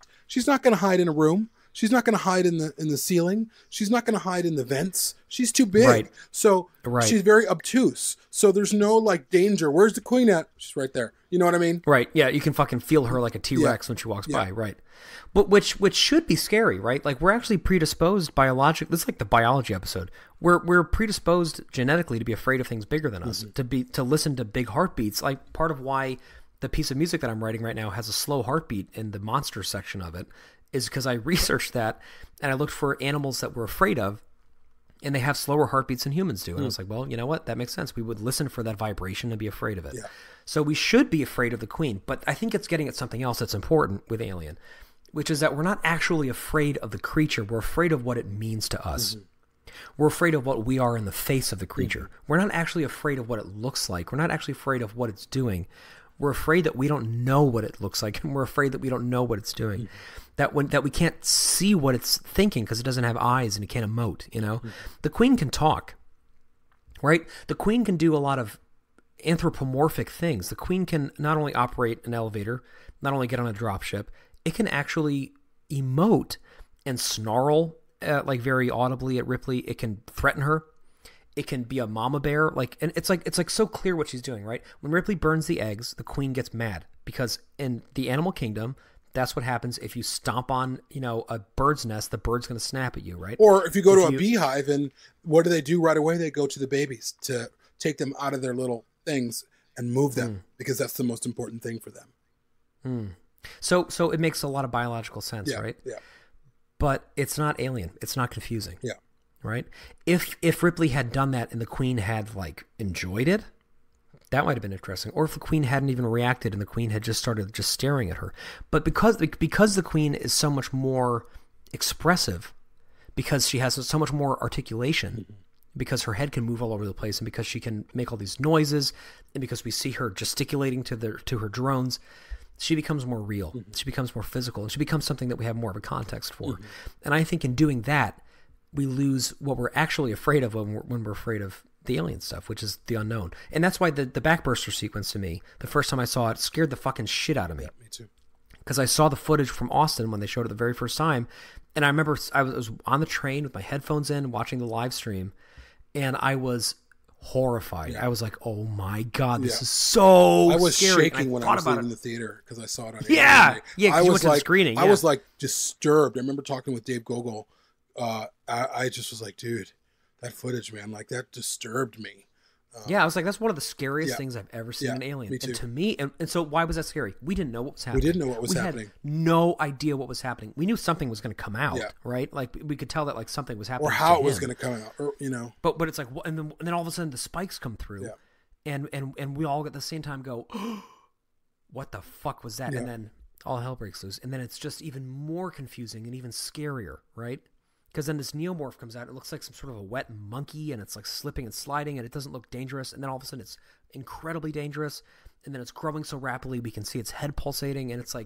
not going to hide in a room. She's not going to hide in the ceiling. She's not going to hide in the vents. She's too big. Right. So she's very obtuse. So there's no like danger. Where's the Queen at? She's right there. You know what I mean? Right. Yeah. You can fucking feel her like a T-Rex when she walks by. Right. But which should be scary, right? Like, we're actually predisposed biologically. This is like the biology episode. We're predisposed genetically to be afraid of things bigger than us, to listen to big heartbeats. Like, part of why the piece of music that I'm writing right now has a slow heartbeat in the monster section of it is because I researched that and I looked for animals that we're afraid of, and they have slower heartbeats than humans do. And I was like, well, you know what? That makes sense. We would listen for that vibration and be afraid of it. Yeah. So we should be afraid of the Queen. But I think it's getting at something else that's important with Alien, which is that we're not actually afraid of the creature. We're afraid of what it means to us. Mm-hmm. We're afraid of what we are in the face of the creature. Mm-hmm. We're not actually afraid of what it looks like. We're not actually afraid of what it's doing. We're afraid that we don't know what it looks like, and we're afraid that we don't know what it's doing. Mm-hmm. That we can't see what it's thinking because it doesn't have eyes and it can't emote, you know? Mm-hmm. The Queen can talk, right? The Queen can do a lot of anthropomorphic things. The Queen can not only operate an elevator, not only get on a dropship, it can actually emote and snarl like very audibly at Ripley. It can threaten her. It can be a mama bear. And it's like so clear what she's doing, right? When Ripley burns the eggs, the Queen gets mad because in the animal kingdom, That's what happens if you stomp on, a bird's nest. The bird's going to snap at you, right? Or if you go to a beehive, and what do right away? They go to the babies to take them out of their little things and move them because that's the most important thing for them. So it makes a lot of biological sense, right? Yeah. But it's not alien. It's not confusing. Yeah. Right? If Ripley had done that and the Queen had enjoyed it, that might have been interesting. Or if the Queen hadn't even reacted and the Queen had just started just staring at her. But because the Queen is so much more expressive, because she has so much more articulation, because her head can move all over the place, and because she can make all these noises, and because we see her gesticulating to her drones, she becomes more real. She becomes more physical, and she becomes something that we have more of a context for. And I think in doing that, we lose what we're actually afraid of when we're afraid of the alien stuff, which is the unknown. And that's why the backburster sequence, to me, the first time I saw it, scared the fucking shit out of me. Me too. Because I saw the footage from Austin when they showed it the very first time, and I remember I was on the train with my headphones in, watching the live stream, and I was horrified. I was like, "Oh my god, this is so scary." I was shaking when I was leaving the theater because I saw it on AMC. I was went to the screening. I was disturbed. I remember talking with Dave Gogol. I just was like, dude, that footage, man, that disturbed me. I was like, that's one of the scariest things I've ever seen in Alien. Me too. And to me, and so why was that scary? We didn't know what was happening. We didn't know what was happening. We had no idea what was happening. We knew something was going to come out, right? We could tell that something was happening, or how it was going to come out, or But it's and then all of a sudden the spikes come through, and we all at the same time go, what the fuck was that? And then all hell breaks loose, and then it's just even more confusing and even scarier, right? Because then this neomorph comes out. It looks like some sort of a wet monkey, and it's slipping and sliding, and it doesn't look dangerous. And then all of a sudden, it's incredibly dangerous. And then it's growing so rapidly, we can see its head pulsating. And it's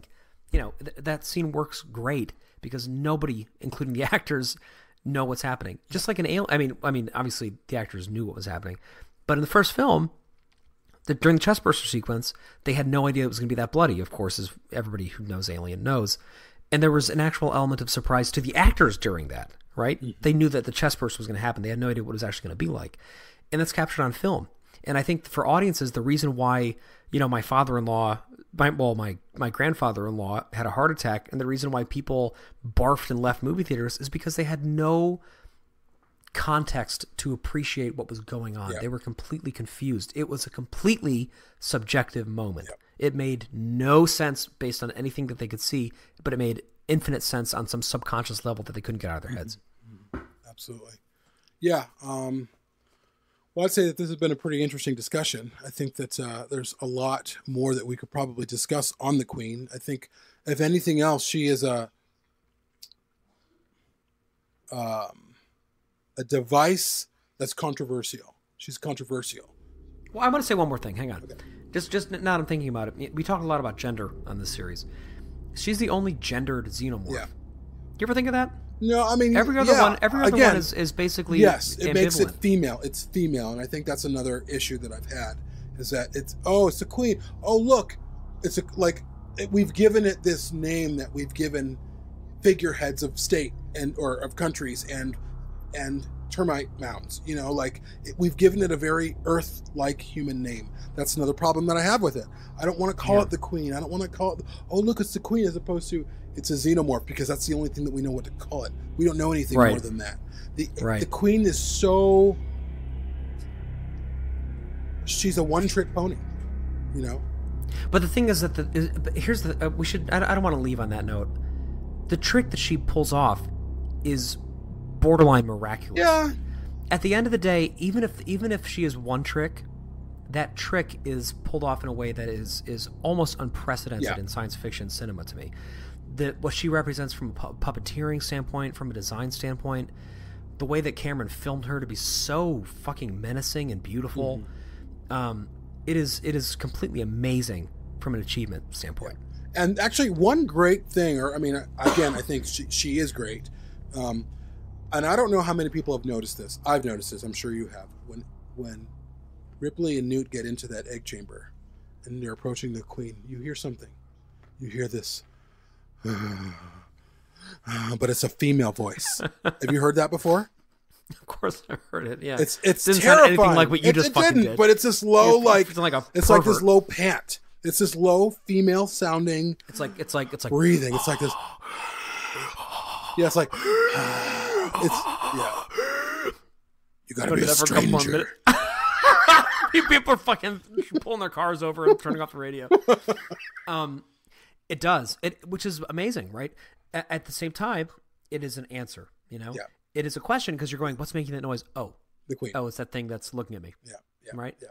that scene works great because nobody, including the actors, know what's happening. Just like an alien. I mean, obviously the actors knew what was happening, but in the first film, during the chestburster sequence, they had no idea it was going to be that bloody. Of course, as everybody who knows Alien knows. And there was an actual element of surprise to the actors during that, right? They knew that the chest burst was going to happen. They had no idea what it was actually going to be like. And that's captured on film. And I think for audiences, the reason why, my father-in-law, my grandfather-in-law had a heart attack, and the reason why people barfed and left movie theaters is because they had no context to appreciate what was going on. They were completely confused. It was a completely subjective moment. It made no sense based on anything that they could see, but it made infinite sense on some subconscious level that they couldn't get out of their heads. Absolutely. Yeah. Well, I'd say that this has been a pretty interesting discussion. I think that there's a lot more that we could probably discuss on the Queen. I think, if anything else, she is a device that's controversial. She's controversial. Well, I want to say one more thing. Hang on. Okay. Just now I'm thinking about it. We talk a lot about gender on this series. She's the only gendered xenomorph. Yeah. You ever think of that? No, I mean, every other one is basically it makes it female. It's female, and I think that's another issue that I've had is that it's the Queen. Oh, look, we've given it this name that we've given figureheads of state or of countries and termite mounds. We've given it a very Earth-like human name. That's another problem that I have with it. I don't want to call it the Queen. I don't want to call it, oh, look, it's the Queen, as opposed to it's a xenomorph, because that's the only thing that we know what to call it. We don't know anything more than that. The Queen is she's a one-trick pony, But the thing is that I don't want to leave on that note. The trick that she pulls off is borderline miraculous. Yeah. At the end of the day, even if she is one trick, that trick is pulled off in a way that is almost unprecedented in science fiction cinema to me. What she represents from a puppeteering standpoint, from a design standpoint, the way that Cameron filmed her to be so fucking menacing and beautiful, it is completely amazing from an achievement standpoint. Yeah. And actually, one great thing, I think she is great. And I don't know how many people have noticed this. I've noticed this. I'm sure you have. When Ripley and Newt get into that egg chamber and they're approaching the Queen, you hear something. You hear this. But it's a female voice. Have you heard that before? Of course I heard it, yeah. It's didn't terrifying. Sound anything like what you just fucking did. But it's this low, it's like this low pant. It's this low female sounding. It's like breathing. It's like this. Yeah, it's like yeah. You gotta be a stranger. People are fucking pulling their cars over and turning off the radio. It does. Which is amazing, right? At the same time, it is an answer, you know? Yeah. It is a question because you're going, what's making that noise? Oh. The Queen. Oh, it's that thing that's looking at me. Yeah. Right? Yeah.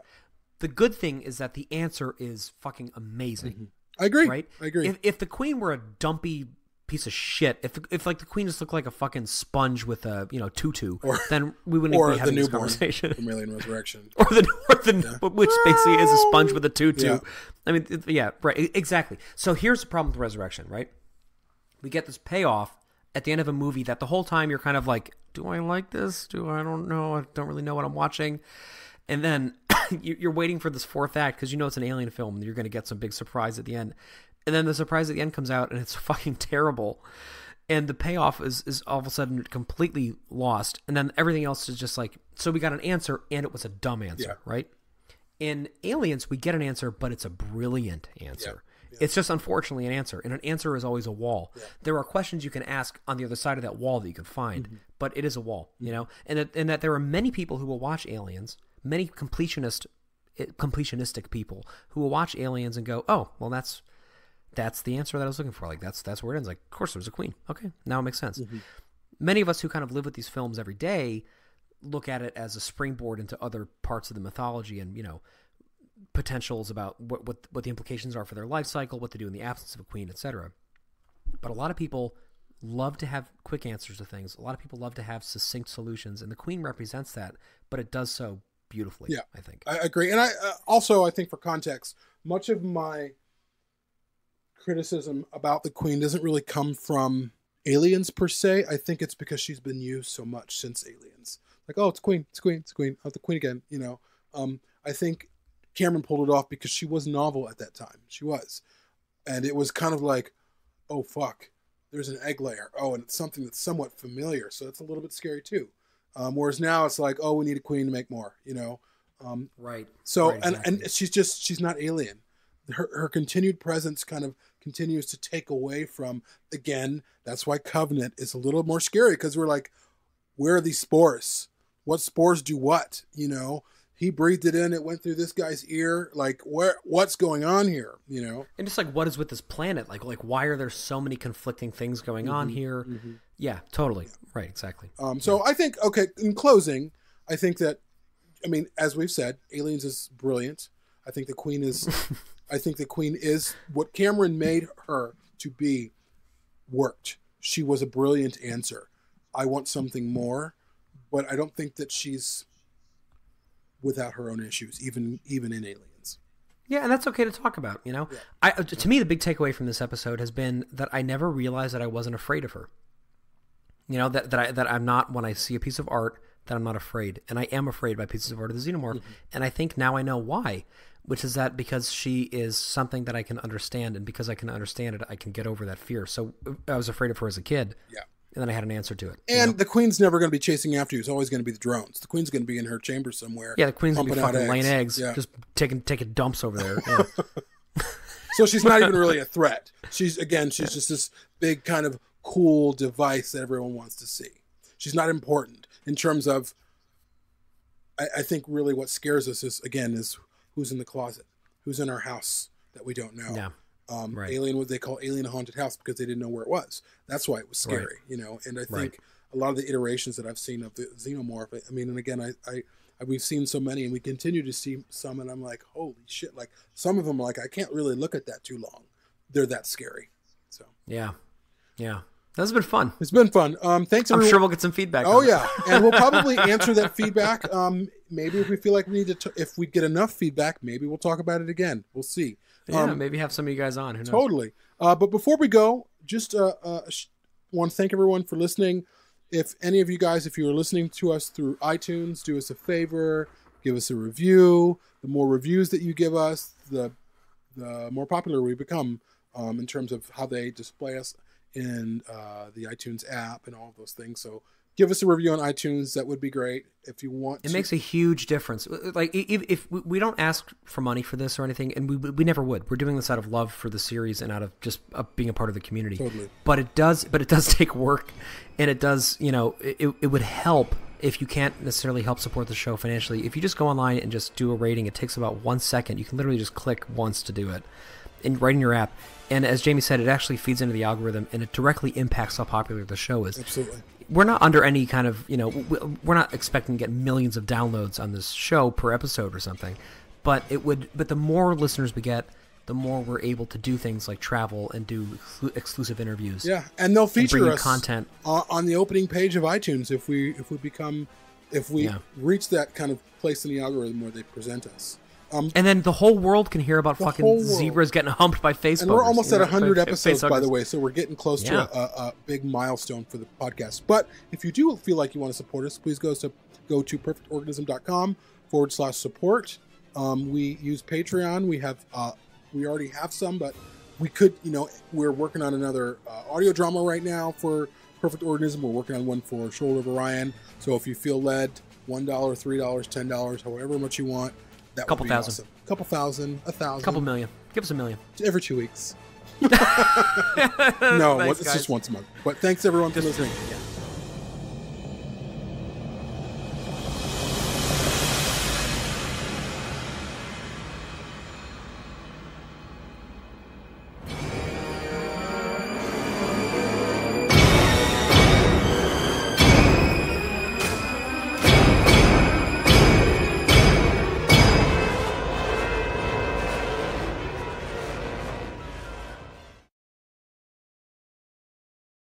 The good thing is that the answer is fucking amazing. Mm-hmm. I agree. Right? I agree. If the Queen were a dumpy piece of shit, if like the Queen just looked like a fucking sponge with a tutu, then we wouldn't be having this conversation. From Alien Resurrection, which basically is a sponge with a tutu. Yeah. I mean, yeah, right, exactly. So here's the problem with Resurrection, right? We get this payoff at the end of a movie that the whole time you're kind of like, do I like this? I don't know. I don't really know what I'm watching. And then you're waiting for this fourth act because you know it's an alien film and you're going to get some big surprise at the end. And then the surprise at the end comes out and it's fucking terrible. And the payoff is all of a sudden completely lost. And then everything else is just like, so we got an answer and it was a dumb answer, right? In Aliens, we get an answer, but it's a brilliant answer. Yeah. It's just unfortunately an answer. And an answer is always a wall. Yeah. There are questions you can ask on the other side of that wall that you can find, but it is a wall, you know? And that there are many people who will watch Aliens, many completionistic people who will watch Aliens and go, oh, well, that's the answer that I was looking for. Like that's where it ends. Like, of course there's a queen. Okay, now it makes sense. Many of us who kind of live with these films every day look at it as a springboard into other parts of the mythology and, you know, potentials about what the implications are for their life cycle, what to do in the absence of a queen, etc. But a lot of people love to have quick answers to things. A lot of people love to have succinct solutions, and the queen represents that, but it does so beautifully. Yeah, I think. I agree. And I also, I think for context, much of my criticism about the queen doesn't really come from Aliens per se. I think it's because she's been used so much since Aliens. Like, oh, it's queen. Oh, the queen again, you know. I think Cameron pulled it off because she was novel at that time. She was. And it was kind of like, oh, fuck, there's an egg layer. Oh, and it's something that's somewhat familiar. So it's a little bit scary too. Whereas now it's like, oh, we need a queen to make more, you know. Right. So, right, exactly. and she's not alien. Her continued presence kind of continues to take away from, again, that's why Covenant is a little more scary, because we're like, where are these spores? What spores do what? You know, he breathed it in, it went through this guy's ear. Like, what's going on here? You know? And just like, what is with this planet? Like why are there so many conflicting things going on here? Yeah, totally. Right, exactly. So I think, okay, in closing, I think that, I mean, as we've said, Aliens is brilliant. I think the Queen is... I think the Queen is what Cameron made her to be. Worked. She was a brilliant answer. I want something more, but I don't think that she's without her own issues, even in Aliens. Yeah, and that's okay to talk about, you know? Yeah. To me, the big takeaway from this episode has been that I never realized that I wasn't afraid of her. You know, that I'm not, when I see a piece of art, that I'm not afraid. And I am afraid by pieces of art of the Xenomorph. And I think now I know why. Which is that because she is something that I can understand, and because I can understand it, I can get over that fear. So I was afraid of her as a kid. Yeah. And then I had an answer to it. And the Queen's never going to be chasing after you. It's always going to be the drones. The Queen's going to be in her chamber somewhere. Yeah, the Queen's going to be fucking laying eggs. Yeah. Just taking dumps over there. Yeah. So she's not even really a threat. She's just this big kind of cool device that everyone wants to see. She's not important in terms of, I think really what scares us is who's in the closet, who's in our house that we don't know. Yeah. Right. Alien, what they call alien haunted house, because they didn't know where it was. That's why it was scary, you know. And I think a lot of the iterations that I've seen of the Xenomorph, I mean, and again, we've seen so many, and we continue to see some, and I'm like, holy shit! Like some of them, like I can't really look at that too long. They're that scary. So yeah. That's been fun. It's been fun. Thanks, everyone. I'm sure we'll get some feedback. Oh, yeah. And we'll probably answer that feedback. Maybe if we feel like we need to, if we get enough feedback, maybe we'll talk about it again. We'll see. Yeah, maybe have some of you guys on. Who knows? Totally. But before we go, just want to thank everyone for listening. If any of you guys, if you are listening to us through iTunes, do us a favor, give us a review. The more reviews that you give us, the more popular we become in terms of how they display us in the iTunes app and all of those things. So give us a review on iTunes. That would be great. If you want It makes a huge difference. Like, if we don't ask for money for this or anything, and we never would. We're doing this out of love for the series and out of just being a part of the community. Totally. But it does take work, and it does, it would help if you can't necessarily help support the show financially. If you just go online and just do a rating, it takes about 1 second. You can literally just click once to do it, and right in your app. And as Jamie said, it actually feeds into the algorithm, and it directly impacts how popular the show is. Absolutely. We're not under any kind of, we're not expecting to get millions of downloads on this show per episode or something. But the more listeners we get, the more we're able to do things like travel and do exclusive interviews. Yeah, and they'll feature us content on the opening page of iTunes if we reach that kind of place in the algorithm where they present us. And then the whole world can hear about fucking zebras getting humped by Facebook. And we're almost at 100 episodes, by the way, so we're getting close to a big milestone for the podcast. But if you do feel like you want to support us, please go to perfectorganism.com/support. We use Patreon. We already have some, but we could, we're working on another audio drama right now for Perfect Organism. We're working on one for Shoulder of Orion. So if you feel led, $1, $3, $10, however much you want. That couple would be thousand. Awesome. Couple thousand, 1,000. Couple million. Give us $1 million. Every 2 weeks. No, Thanks, it's guys. just once a month. But thanks everyone for listening.